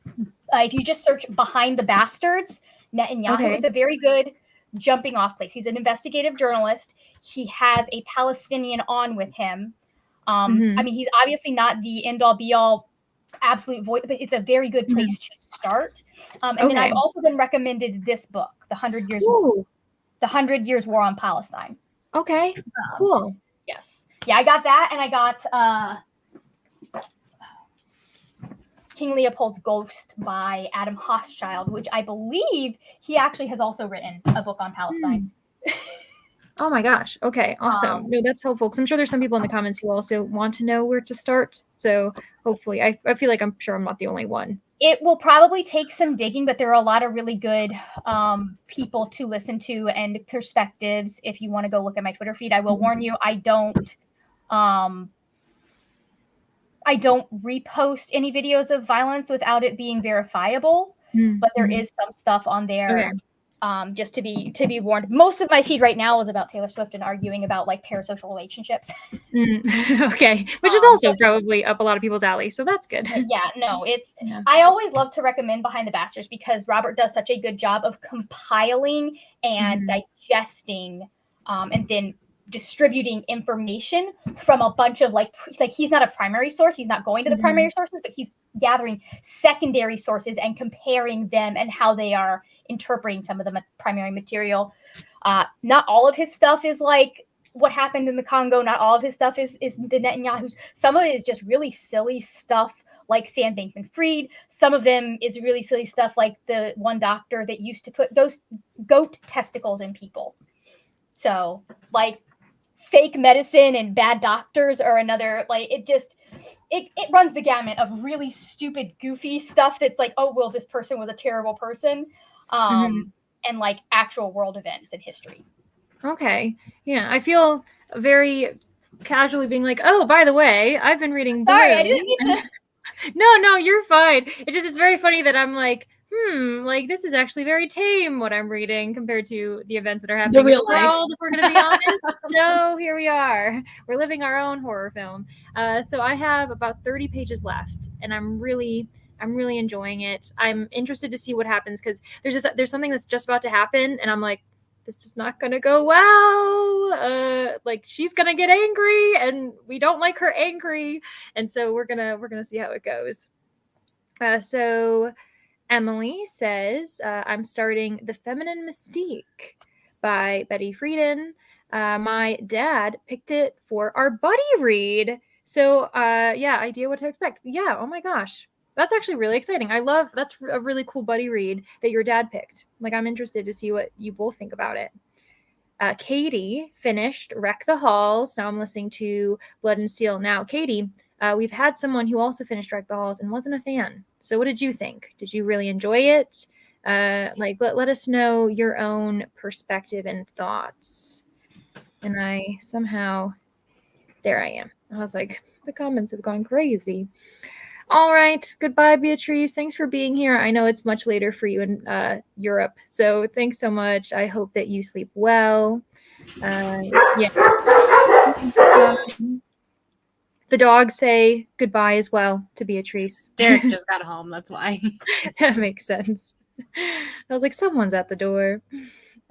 If you just search "Behind the Bastards," Netanyahu, it's a very good jumping off place. He's an investigative journalist. He has a Palestinian on with him. I mean, he's obviously not the end all be all absolute voice, but it's a very good place to start. And then I've also been recommended this book, The 100 Years War. The 100 Years War on Palestine. Okay, cool. Yes. Yeah, I got that, and I got King Leopold's Ghost by Adam Hochschild, which I believe he actually has also written a book on Palestine. Oh my gosh. Okay, awesome. No, that's helpful, because I'm sure there's some people in the comments who also want to know where to start. So hopefully, I feel like I'm sure I'm not the only one. It will probably take some digging, but there are a lot of really good people to listen to and perspectives. If you want to go look at my Twitter feed, I will warn you, I don't repost any videos of violence without it being verifiable, but there is some stuff on there. Just to be warned. Most of my feed right now is about Taylor Swift and arguing about like parasocial relationships. Okay, which is also probably up a lot of people's alley, so that's good. Yeah, no, I always love to recommend Behind the Bastards because Robert does such a good job of compiling and digesting and then distributing information from a bunch of like he's not a primary source, he's not going to the primary sources, but he's gathering secondary sources and comparing them and how they are interpreting some of the primary material. Not all of his stuff is like what happened in the Congo. Not all of his stuff is the Netanyahu's. Some of it is just really silly stuff like Sam Bankman-Fried. Some of them is really silly stuff like the one doctor that used to put those goat testicles in people. So like fake medicine and bad doctors are another, like it runs the gamut of really stupid, goofy stuff that's like, oh, well, this person was a terrible person. And like actual world events in history. Okay. Yeah. I feel very casually being like, oh, by the way, I've been reading Blue. Sorry, I didn't mean to. No, you're fine. It's very funny that I'm like, like this is actually very tame what I'm reading compared to the events that are happening in real in the world, if we're going to be honest. No, here we are. We're living our own horror film. So I have about 30 pages left, and I'm really enjoying it. I'm interested to see what happens because there's something that's just about to happen, and I'm like, this is not going to go well. Like she's going to get angry, and we don't like her angry, and so we're gonna see how it goes. So Emily says, I'm starting The Feminine Mystique by Betty Friedan. My dad picked it for our buddy read. So idea what to expect. Yeah, oh my gosh. That's actually really exciting. That's a really cool buddy read that your dad picked. Like, I'm interested to see what you both think about it. Katie finished Wreck the Halls. Now I'm listening to Blood and Steel. Now, Katie, we've had someone who also finished Wreck the Halls and wasn't a fan. So what did you think? Did you really enjoy it? Let us know your own perspective and thoughts. And there I am. I was like, the comments have gone crazy. All right. Goodbye, Beatrice. Thanks for being here. I know it's much later for you in Europe. So thanks so much. I hope that you sleep well. The dogs say goodbye as well to Beatrice. Derek just got home. That's why. That makes sense. I was like, someone's at the door.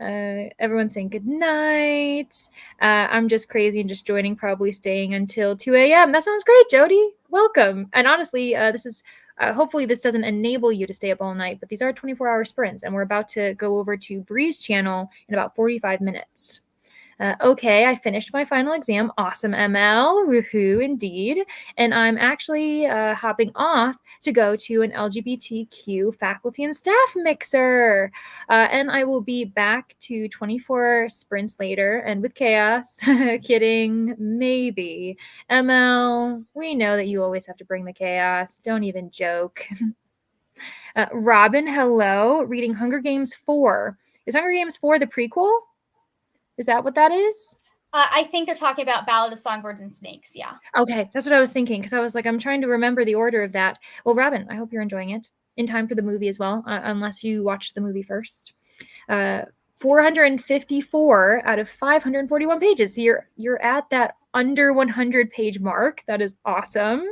Everyone's saying good night. I'm just crazy and just joining, probably staying until 2 a.m. That sounds great, Jody. Welcome. And honestly, this is hopefully this doesn't enable you to stay up all night, but these are 24-hour sprints, and we're about to go over to Bree's channel in about 45 minutes. Okay, I finished my final exam. Awesome, ML. Woohoo, indeed. And I'm actually hopping off to go to an LGBTQ faculty and staff mixer. And I will be back to 24 sprints later and with chaos. Kidding, maybe. ML, we know that you always have to bring the chaos. Don't even joke. Robin, hello. Reading Hunger Games 4. Is Hunger Games 4 the prequel? Is that what that is? I think they're talking about Ballad of Songbirds and Snakes. Yeah. Okay, that's what I was thinking, because I was like, I'm trying to remember the order of that. Well, Robin, I hope you're enjoying it in time for the movie as well, unless you watched the movie first. 454 out of 541 pages. So you're at that under 100 page mark. That is awesome.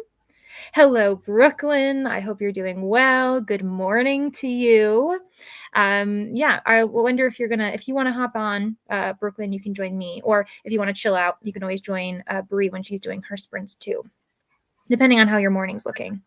Hello, Brooklyn. I hope you're doing well. Good morning to you. Yeah, I wonder if if you want to hop on, Brooklyn, you can join me. Or if you want to chill out, you can always join Brie when she's doing her sprints too, depending on how your morning's looking.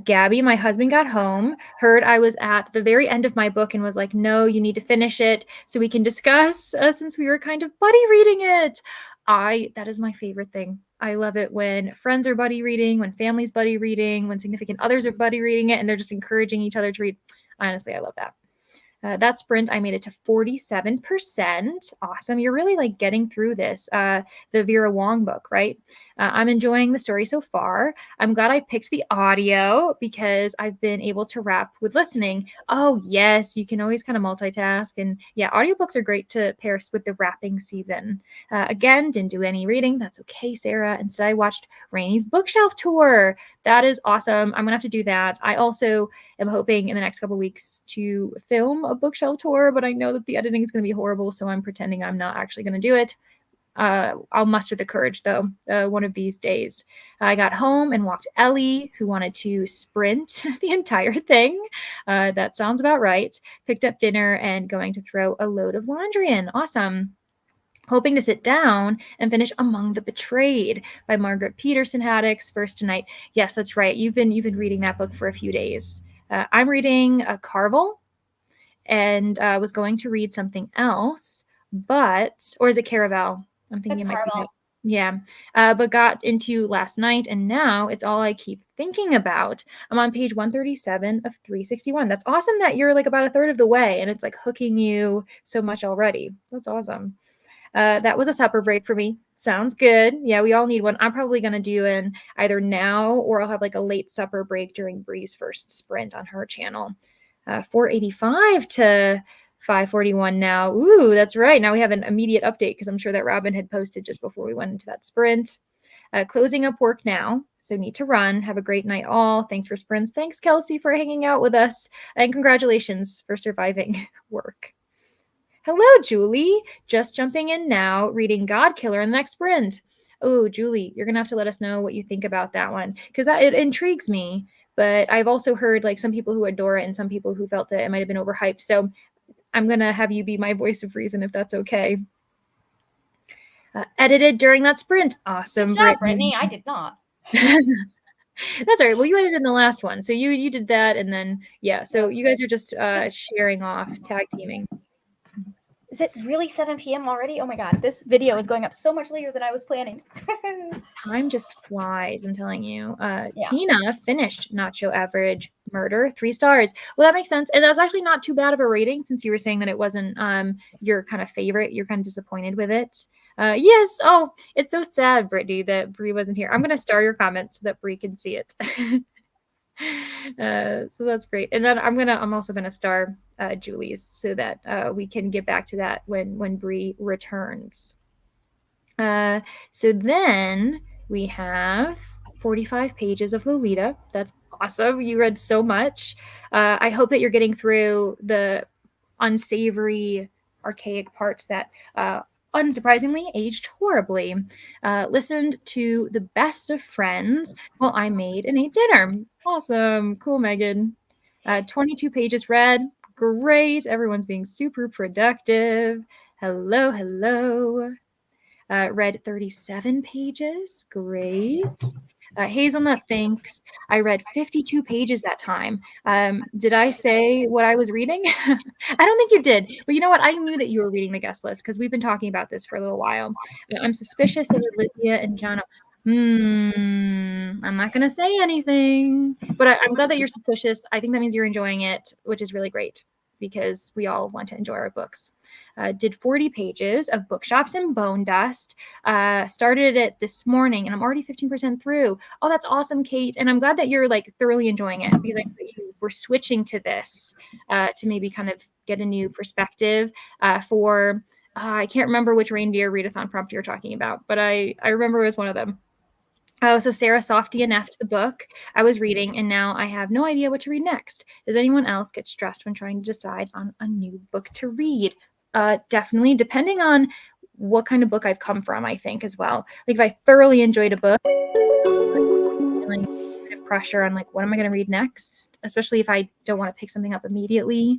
Gabby, my husband, got home, heard I was at the very end of my book and was like, no, you need to finish it so we can discuss, since we were kind of buddy reading it. That is my favorite thing. I love it when friends are buddy reading, when family's buddy reading, when significant others are buddy reading it, and they're just encouraging each other to read. Honestly, I love that. That sprint, I made it to 47%. Awesome. You're really like getting through this, the Vera Wong book, right? I'm enjoying the story so far. I'm glad I picked the audio because I've been able to rap with listening. Oh, yes, you can always kind of multitask. And yeah, audiobooks are great to pair with the rapping season. Again, didn't do any reading. That's okay, Sarah. Instead, I watched Rainy's bookshelf tour. That is awesome. I'm going to have to do that. I also am hoping in the next couple of weeks to film a bookshelf tour, but I know that the editing is going to be horrible, so I'm pretending I'm not actually going to do it. I'll muster the courage, though, one of these days. I got home and walked Ellie, who wanted to sprint the entire thing. That sounds about right. Picked up dinner and going to throw a load of laundry in. Awesome. Hoping to sit down and finish Among the Betrayed by Margaret Peterson Haddix first tonight. Yes, that's right. You've been reading that book for a few days. I'm reading Carvel, and was going to read something else, or is it Caraval? I'm thinking It's Carvel. Yeah, but got into last night, and now it's all I keep thinking about. I'm on page 137 of 361. That's awesome that you're like about a third of the way, and it's like hooking you so much already. That's awesome. That was a supper break for me. Sounds good. Yeah, we all need one. I'm probably going to do an either now or I'll have like a late supper break during Brie's first sprint on her channel. 485 to 541 now. Ooh, that's right. Now we have an immediate update because I'm sure that Robin had posted just before we went into that sprint. Closing up work now, so need to run. Have a great night all. Thanks for sprints. Thanks, Kelsey, for hanging out with us. And congratulations for surviving work. Hello, Julie. Just jumping in now, reading God Killer in the next sprint. Oh, Julie, you're going to have to let us know what you think about that one because it intrigues me. But I've also heard like some people who adore it and some people who felt that it might have been overhyped. So I'm going to have you be my voice of reason if that's okay. Edited during that sprint. Awesome. Good job, Brittany. I did not. That's all right. Well, you edited in the last one. So you did that. And then, yeah. So you guys are just sharing off, tag teaming. Is it really 7 p.m. already? Oh my God, this video is going up so much later than I was planning. Time just flies, I'm telling you. Yeah. Tina finished Nacho Average Murder, 3 stars. Well, that makes sense. And that's actually not too bad of a rating since you were saying that it wasn't your kind of favorite. You're kind of disappointed with it. Yes. Oh, it's so sad, Brittany, that Brie wasn't here. I'm going to star your comment so that Brie can see it. So that's great. And then I'm also gonna star Julie's so that we can get back to that when Brie returns. So then we have 45 pages of Lolita. That's awesome. You read so much. I hope that you're getting through the unsavory, archaic parts that unsurprisingly aged horribly. Listened to The Best of Friends while I made and ate dinner. Awesome. Cool, Megan. 22 pages read. Great. Everyone's being super productive. Hello, hello. Read 37 pages. Great. Hazelnut thanks. I read 52 pages that time. Did I say what I was reading? I don't think you did. But you know what? I knew that you were reading the guest list because we've been talking about this for a little while. I'm suspicious of Olivia and Jana. I'm not going to say anything. But I'm glad that you're suspicious. I think that means you're enjoying it, which is really great because we all want to enjoy our books. Did 40 pages of Bookshops and Bone Dust. Started it this morning and I'm already 15% through. Oh, that's awesome, Kate. And I'm glad that you're like thoroughly enjoying it because you were switching to this to maybe kind of get a new perspective for I can't remember which reindeer readathon prompt you're talking about, but I remember it was one of them. Oh, so Sarah soft DNF'd the book I was reading, and now I have no idea what to read next. Does anyone else get stressed when trying to decide on a new book to read? Definitely, depending on what kind of book I've come from, I think, as well. Like, if I thoroughly enjoyed a book, feeling a bit of pressure on, like, what am I going to read next? Especially if I don't want to pick something up immediately.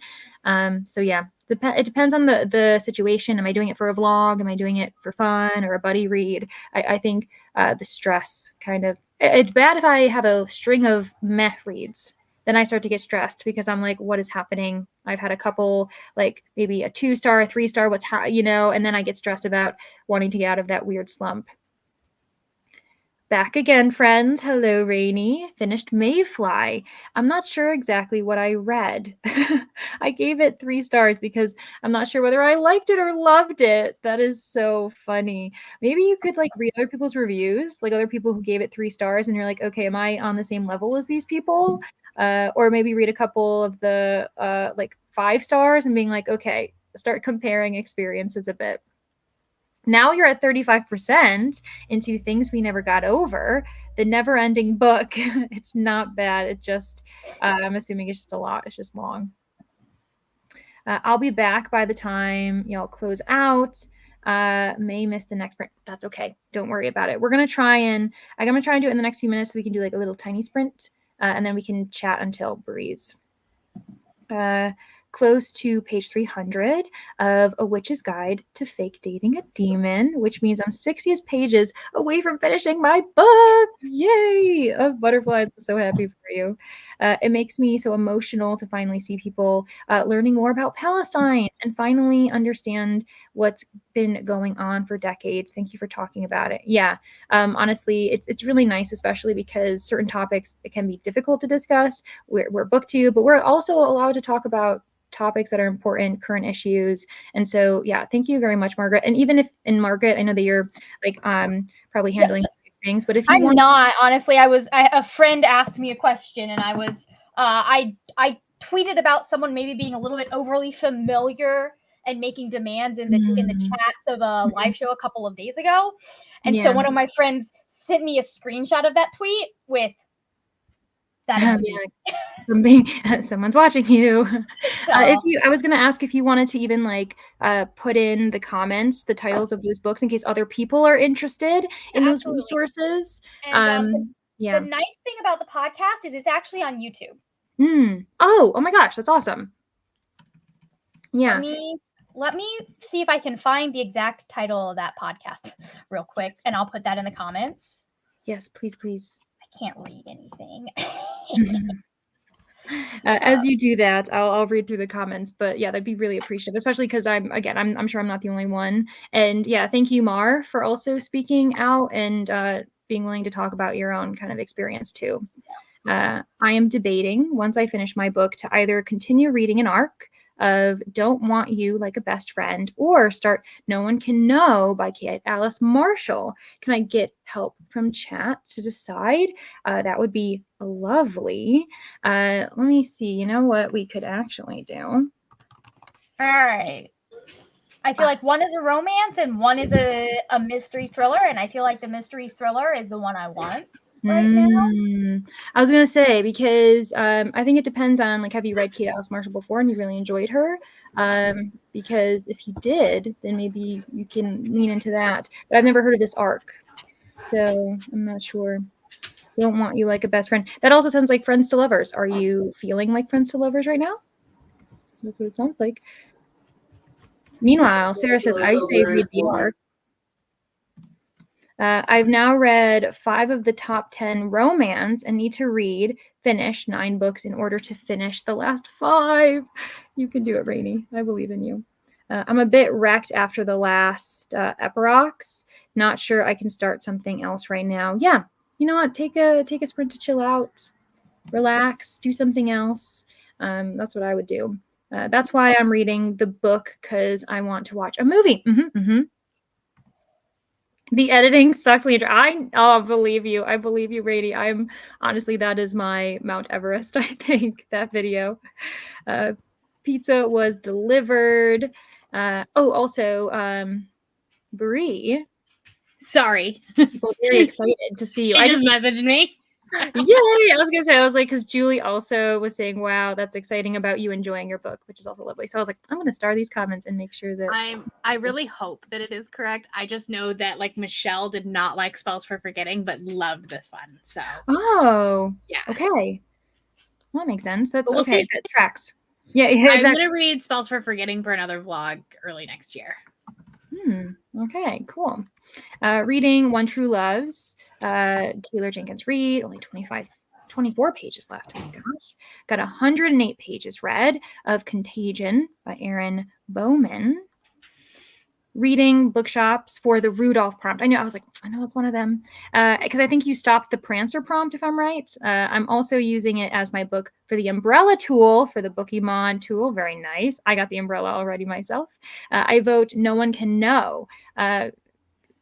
So yeah, it depends on the situation. Am I doing it for a vlog? Am I doing it for fun or a buddy read? I think the stress kind of, it's bad if I have a string of meh reads. Then I start to get stressed because I'm like, what is happening? I've had a couple, like maybe a 2-star, a 3-star, and then I get stressed about wanting to get out of that weird slump. Back again, friends. Hello, Rainy. Finished Mayfly. I'm not sure exactly what I read. I gave it 3 stars because I'm not sure whether I liked it or loved it. That is so funny. Maybe you could like read other people's reviews, like other people who gave it 3 stars, and you're like, okay, am I on the same level as these people? Or maybe read a couple of the like 5 stars and being like, okay, start comparing experiences a bit. Now you're at 35% into Things We Never Got Over, the never-ending book. It's not bad. It just, I'm assuming it's just a lot. It's just long. I'll be back by the time y'all close out. May miss the next sprint. That's okay. Don't worry about it. I'm going to try and do it in the next few minutes so we can do like a little tiny sprint, and then we can chat until Breeze. Close to page 300 of A Witch's Guide to Fake Dating a Demon, which means I'm 60 pages away from finishing my book. Yay! Of butterflies. I'm so happy for you. It makes me so emotional to finally see people learning more about Palestine and finally understand what's been going on for decades. Thank you for talking about it. Yeah, honestly, it's really nice, especially because certain topics, it can be difficult to discuss. We're BookTube, but we're also allowed to talk about topics that are important, current issues. And so, yeah, thank you very much, Margaret. And even if in Margaret, I know that you're like probably handling things, but if you not, honestly, a friend asked me a question and I was, I tweeted about someone maybe being a little bit overly familiar and making demands in the chats of a live show a couple of days ago. And so one of my friends sent me a screenshot of that tweet with that emoji. Someone's watching you. So. I was going to ask if you wanted to even like put in the comments the titles of those books in case other people are interested in those resources. And the nice thing about the podcast is it's actually on YouTube. Oh my gosh, that's awesome. Yeah. Let me see if I can find the exact title of that podcast real quick, and I'll put that in the comments. Yes, please. I can't read anything. As you do that, I'll read through the comments, but yeah, that'd be really appreciative, especially because I'm sure I'm not the only one. And yeah, thank you, Mar, for also speaking out and being willing to talk about your own kind of experience too. I am debating once I finish my book to either continue reading an arc of Don't Want You Like a Best Friend or start No One Can Know by Kate Alice Marshall. Can I get help from chat to decide? That would be lovely. Let me see. You know what we could actually do? All right. I feel like one is a romance and one is a mystery thriller, and I feel like the mystery thriller is the one I want right now. I was gonna say because I think it depends on like, have you read Kate Alice Marshall before and you really enjoyed her? Because if you did, then maybe you can lean into that. But I've never heard of this arc, so I'm not sure. Don't Want You Like a Best Friend. That also sounds like Friends to Lovers. Are you feeling like Friends to Lovers right now? That's what it sounds like. Meanwhile, Sarah says, I say read the arc. I've now read 5 of the top 10 romance and need to finish 9 books in order to finish the last 5. You can do it, Rainy. I believe in you. I'm a bit wrecked after the last Epirox. Not sure I can start something else right now. Yeah, you know what? Take a sprint to chill out, relax, do something else. That's what I would do. That's why I'm reading the book, because I want to watch a movie. The editing sucks. I believe you. I believe you, Rady. I'm honestly, that is my Mount Everest, I think, that video. Pizza was delivered. Also, Bree, Sorry. people are very excited to see you. She just messaged me. Yay! I was gonna say, I was like, because Julie also was saying, "Wow, that's exciting about you enjoying your book," which is also lovely. So I was like, I'm gonna star these comments and make sure that I really hope that it is correct. I just know that like Michelle did not like Spells for Forgetting, but loved this one. So yeah. Okay. Well, that makes sense. That's we'll okay. see. That tracks. Yeah, exactly. I'm gonna read Spells for Forgetting for another vlog early next year. Okay, cool. Reading One True Loves, Taylor Jenkins Reid, only 24 pages left. Oh my gosh. Got 108 pages read of Contagion by Erin Bowman. Reading bookshops for the Rudolph prompt. I know it's one of them. Because I think you stopped the Prancer prompt, if I'm right. I'm also using it as my book for the umbrella tool for the Bookymon tool. Very nice. I got the umbrella already myself. I vote No One Can Know.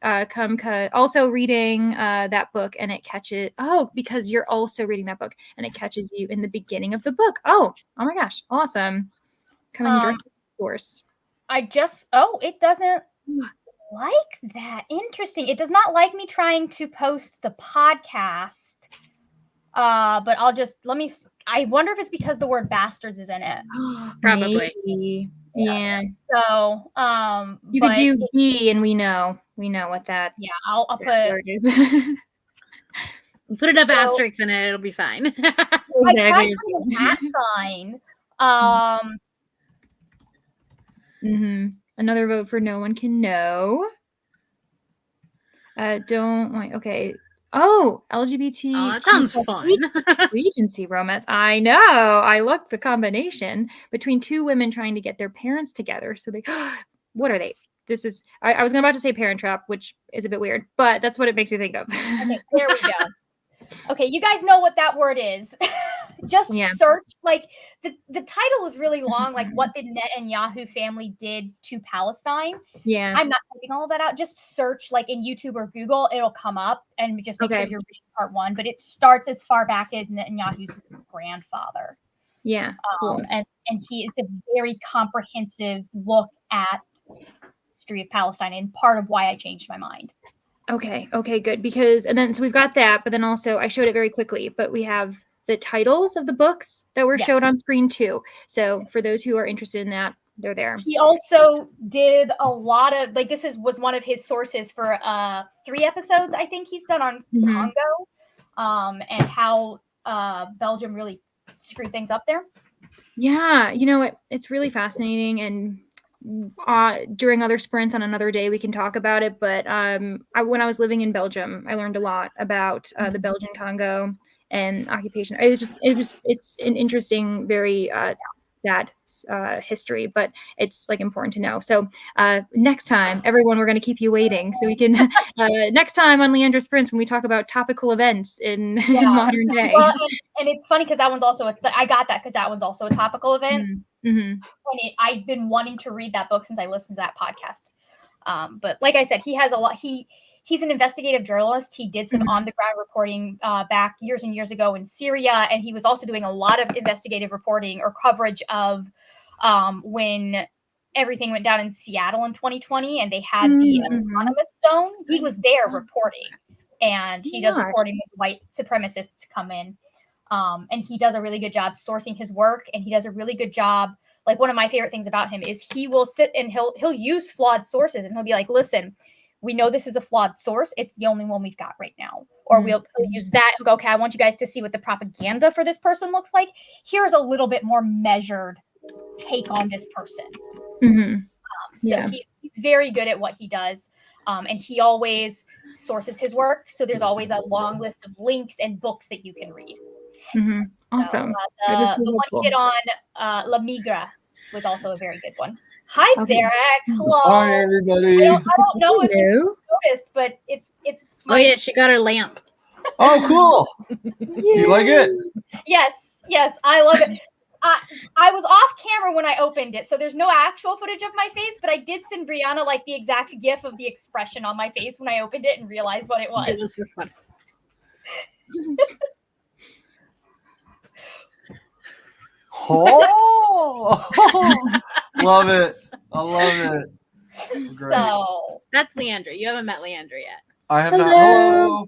Also reading that book, and it catches because you're also reading that book and it catches you in the beginning of the book. Oh my gosh, awesome. Coming directly from the source. It doesn't like that. Interesting. It does not like me trying to post the podcast. But I wonder if it's because the word bastards is in it. Probably. Maybe. Yeah. So, you could do B, and we know what that. Yeah, I'll put. Put enough asterisks in it; it'll be fine. Exactly. I tried putting an @ sign. Another vote for No One Can Know. Okay. Oh, LGBT. Oh, that sounds fun. Regency romance. I know. I looked the combination between two women trying to get their parents together. So what are they? This is, I was about to say Parent Trap, which is a bit weird, but that's what it makes me think of. Okay, there we go. Okay, you guys know what that word is. Just search, like, the title is really long, like, what the Netanyahu family did to Palestine. Yeah. I'm not typing all of that out. Just search, like, in YouTube or Google, it'll come up, and just make sure you're reading part 1. But it starts as far back as Netanyahu's grandfather. Yeah, cool. And it's a very comprehensive look at the history of Palestine, and part of why I changed my mind. Okay, good. So we've got that, but then also I showed it very quickly, but we have the titles of the books that were showed on screen too. So for those who are interested in that, they're there. He also did a lot of, like, was one of his sources for 3 episodes I think he's done on Congo, and how Belgium really screwed things up there. Yeah, it's really fascinating, and during other sprints on another day we can talk about it, but when I was living in Belgium, I learned a lot about the Belgian Congo and occupation. It's an interesting, very sad history, but it's like important to know. So next time, everyone, we're going to keep you waiting so we can next time on Leandra Sprints, when we talk about topical events in modern day. Well, and it's funny because that one's also I got that because that one's also a topical event. And I've been wanting to read that book since I listened to that podcast. But like I said, he has a lot. He's an investigative journalist. He did some on-the-ground reporting back years and years ago in Syria, and he was also doing a lot of investigative reporting or coverage of when everything went down in Seattle in 2020, and they had the Anonymous Zone. He was there reporting, and he does reporting when white supremacists come in. And he does a really good job sourcing his work, and he does a really good job. Like, one of my favorite things about him is he will sit and he'll use flawed sources, and he'll be like, listen, we know this is a flawed source. It's the only one we've got right now. Or we'll use that and go, okay, I want you guys to see what the propaganda for this person looks like. Here's a little bit more measured take on this person. He's very good at what he does. And he always sources his work. So there's always a long list of links and books that you can read. Awesome. So, the one he did on La Migra was also a very good one. Hi, Derek. Hello. Hi, everybody. I don't know if you noticed, but it's. Oh yeah, she got her lamp. Oh, cool. You like it? Yes, I love it. I was off camera when I opened it, so there's no actual footage of my face, but I did send Brianna like the exact gif of the expression on my face when I opened it and realized what it was. It was this one. Oh, love it. I love it. Great. So That's Leandra. You haven't met Leandra yet. I have Hello. not. Hello.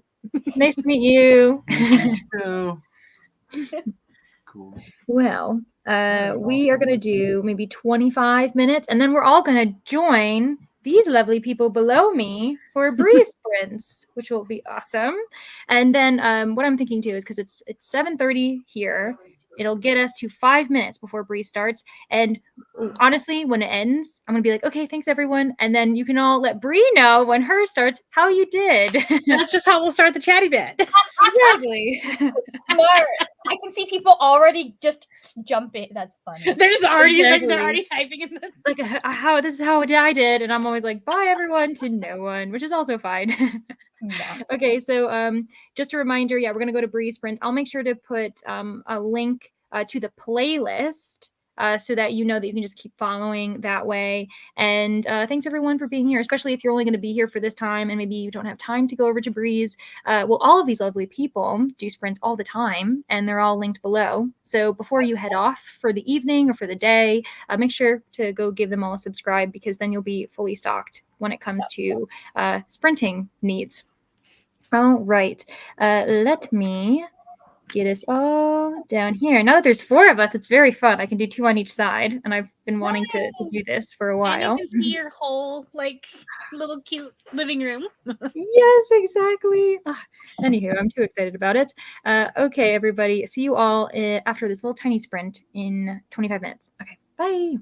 Nice to meet you. Nice to meet you too. Cool. Well, we are going to do maybe 25 minutes, and then we're all going to join these lovely people below me for breeze sprints, which will be awesome. And then what I'm thinking too is because it's 7:30 here, it'll get us to 5 minutes before breeze starts. And honestly, when it ends, I'm gonna be like, okay, thanks everyone, and then you can all let Bree know when her starts how you did. That's just how we'll start the chatty bit. Exactly. smart. I can see people already just jumping. That's funny. They're just already like Exactly. they're already typing in the Like how this is how I did, and I'm always like, bye everyone to no one, which is also fine. Yeah. Okay, so just a reminder, yeah, we're gonna go to Breeze Sprints. I'll make sure to put a link to the playlist so that you know that you can just keep following that way. And thanks everyone for being here, especially if you're only going to be here for this time and maybe you don't have time to go over to Breeze. Well, all of these lovely people do sprints all the time, and they're all linked below. So before you head off for the evening or for the day, make sure to go give them all a subscribe, because then you'll be fully stocked when it comes to sprinting needs. All right, let me get us all down here. Now that there's 4 of us, it's very fun. I can do 2 on each side, and I've been wanting to do this for a and while. you can see your whole like little cute living room. Yes, exactly. Anywho, I'm too excited about it. Okay, everybody. See you all after this little tiny sprint in 25 minutes. Okay, bye.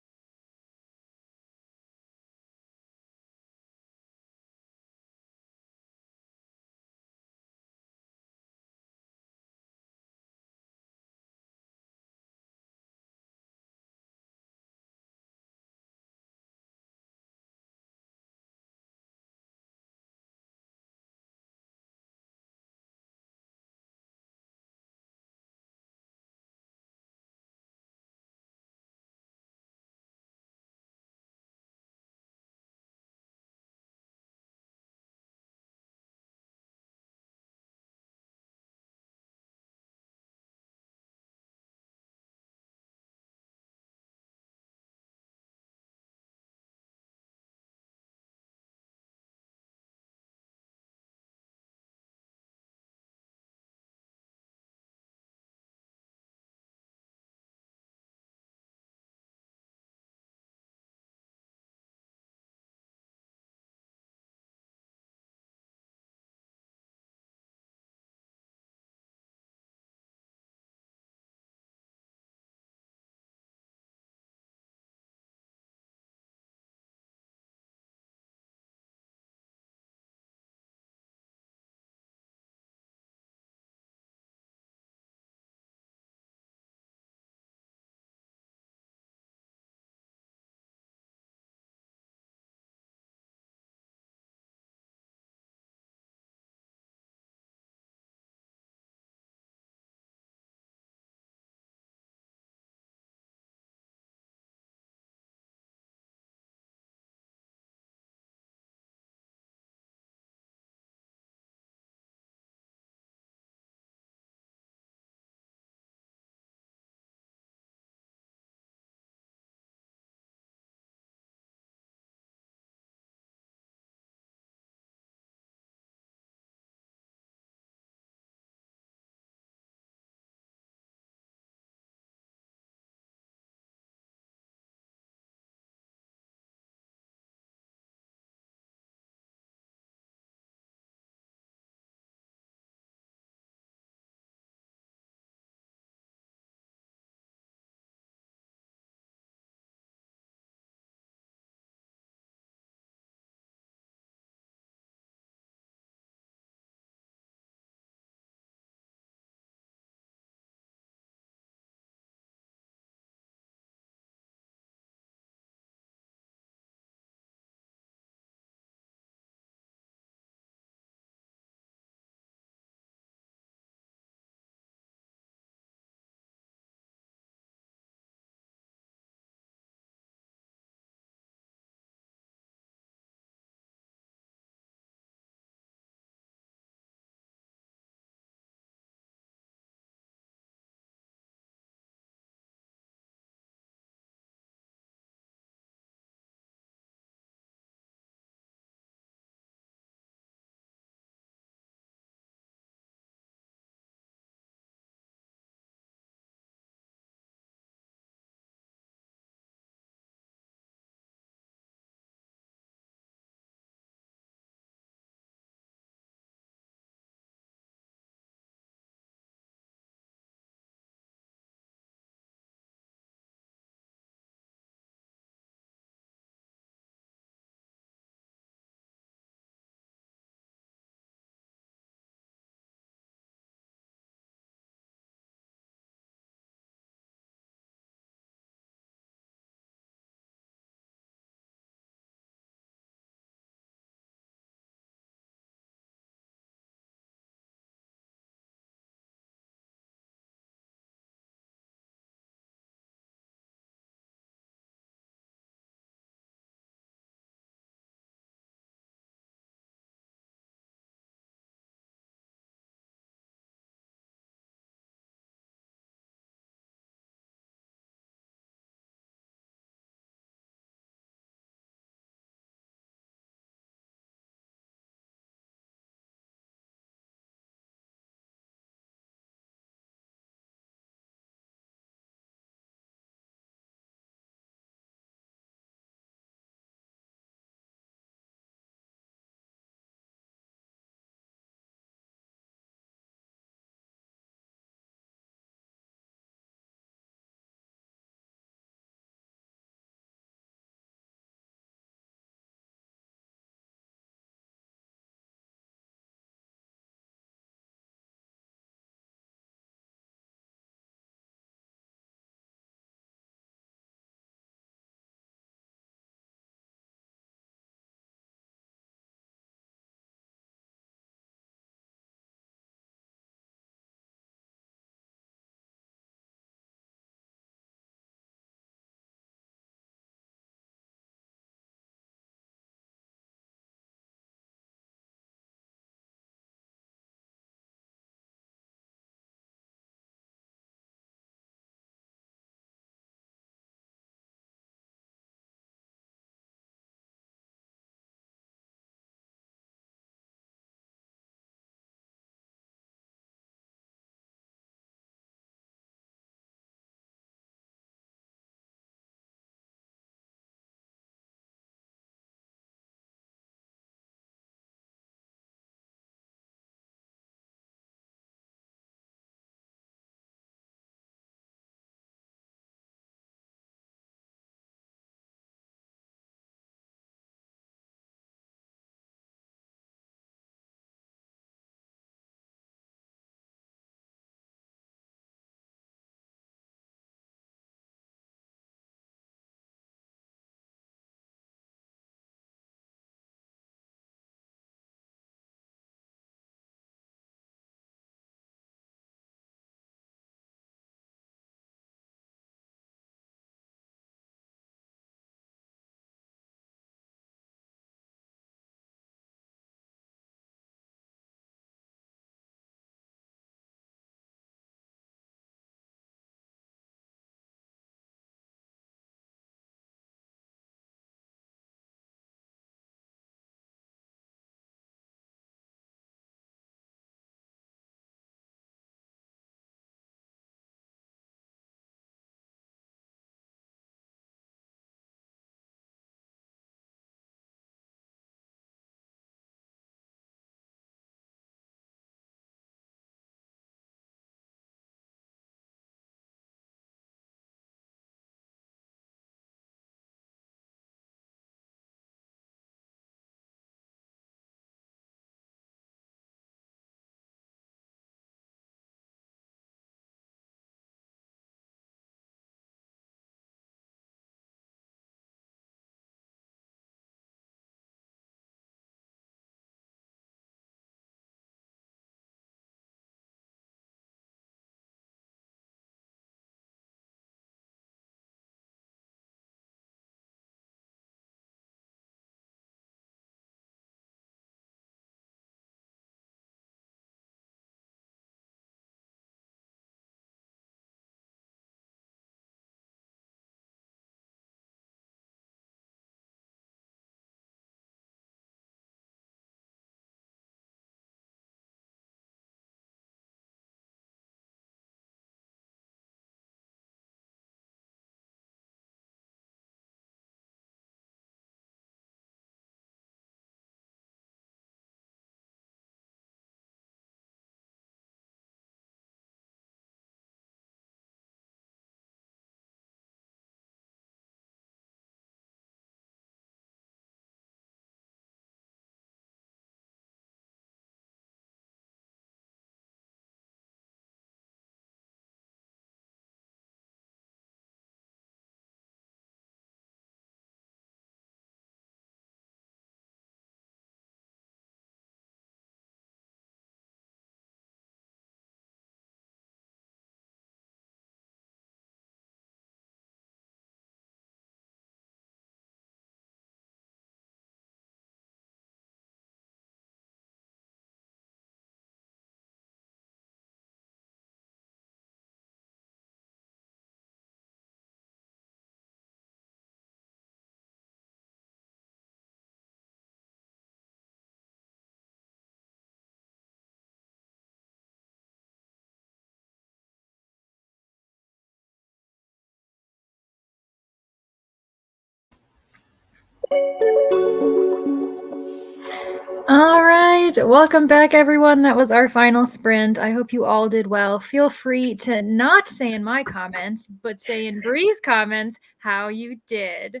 All right, welcome back, everyone. That was our final sprint. I hope you all did well. Feel free to not say in my comments, but say in Bree's comments how you did.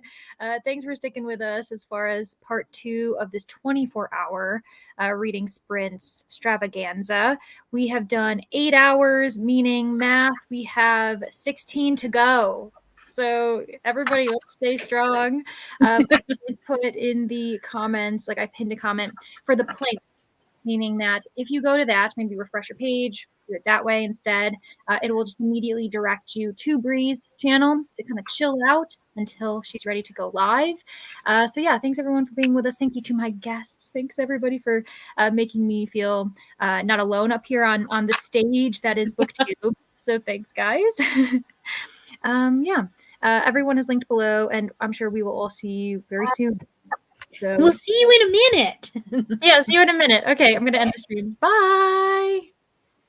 Thanks for sticking with us as far as part 2 of this 24-hour reading sprints extravaganza. We have done 8 hours, meaning math. We have 16 to go. So everybody, let's stay strong. I did put in the comments, like I pinned a comment for the playlist, meaning that if you go to that, maybe refresh your page, do it that way instead, it will just immediately direct you to Bree's channel to kind of chill out until she's ready to go live. So yeah, thanks everyone for being with us. Thank you to my guests. Thanks everybody for making me feel not alone up here on the stage that is BookTube. So thanks, guys. Yeah, everyone is linked below, and I'm sure we will all see you very soon. So We'll see you in a minute. yeah, see you in a minute. Okay, I'm going to end the stream. Bye.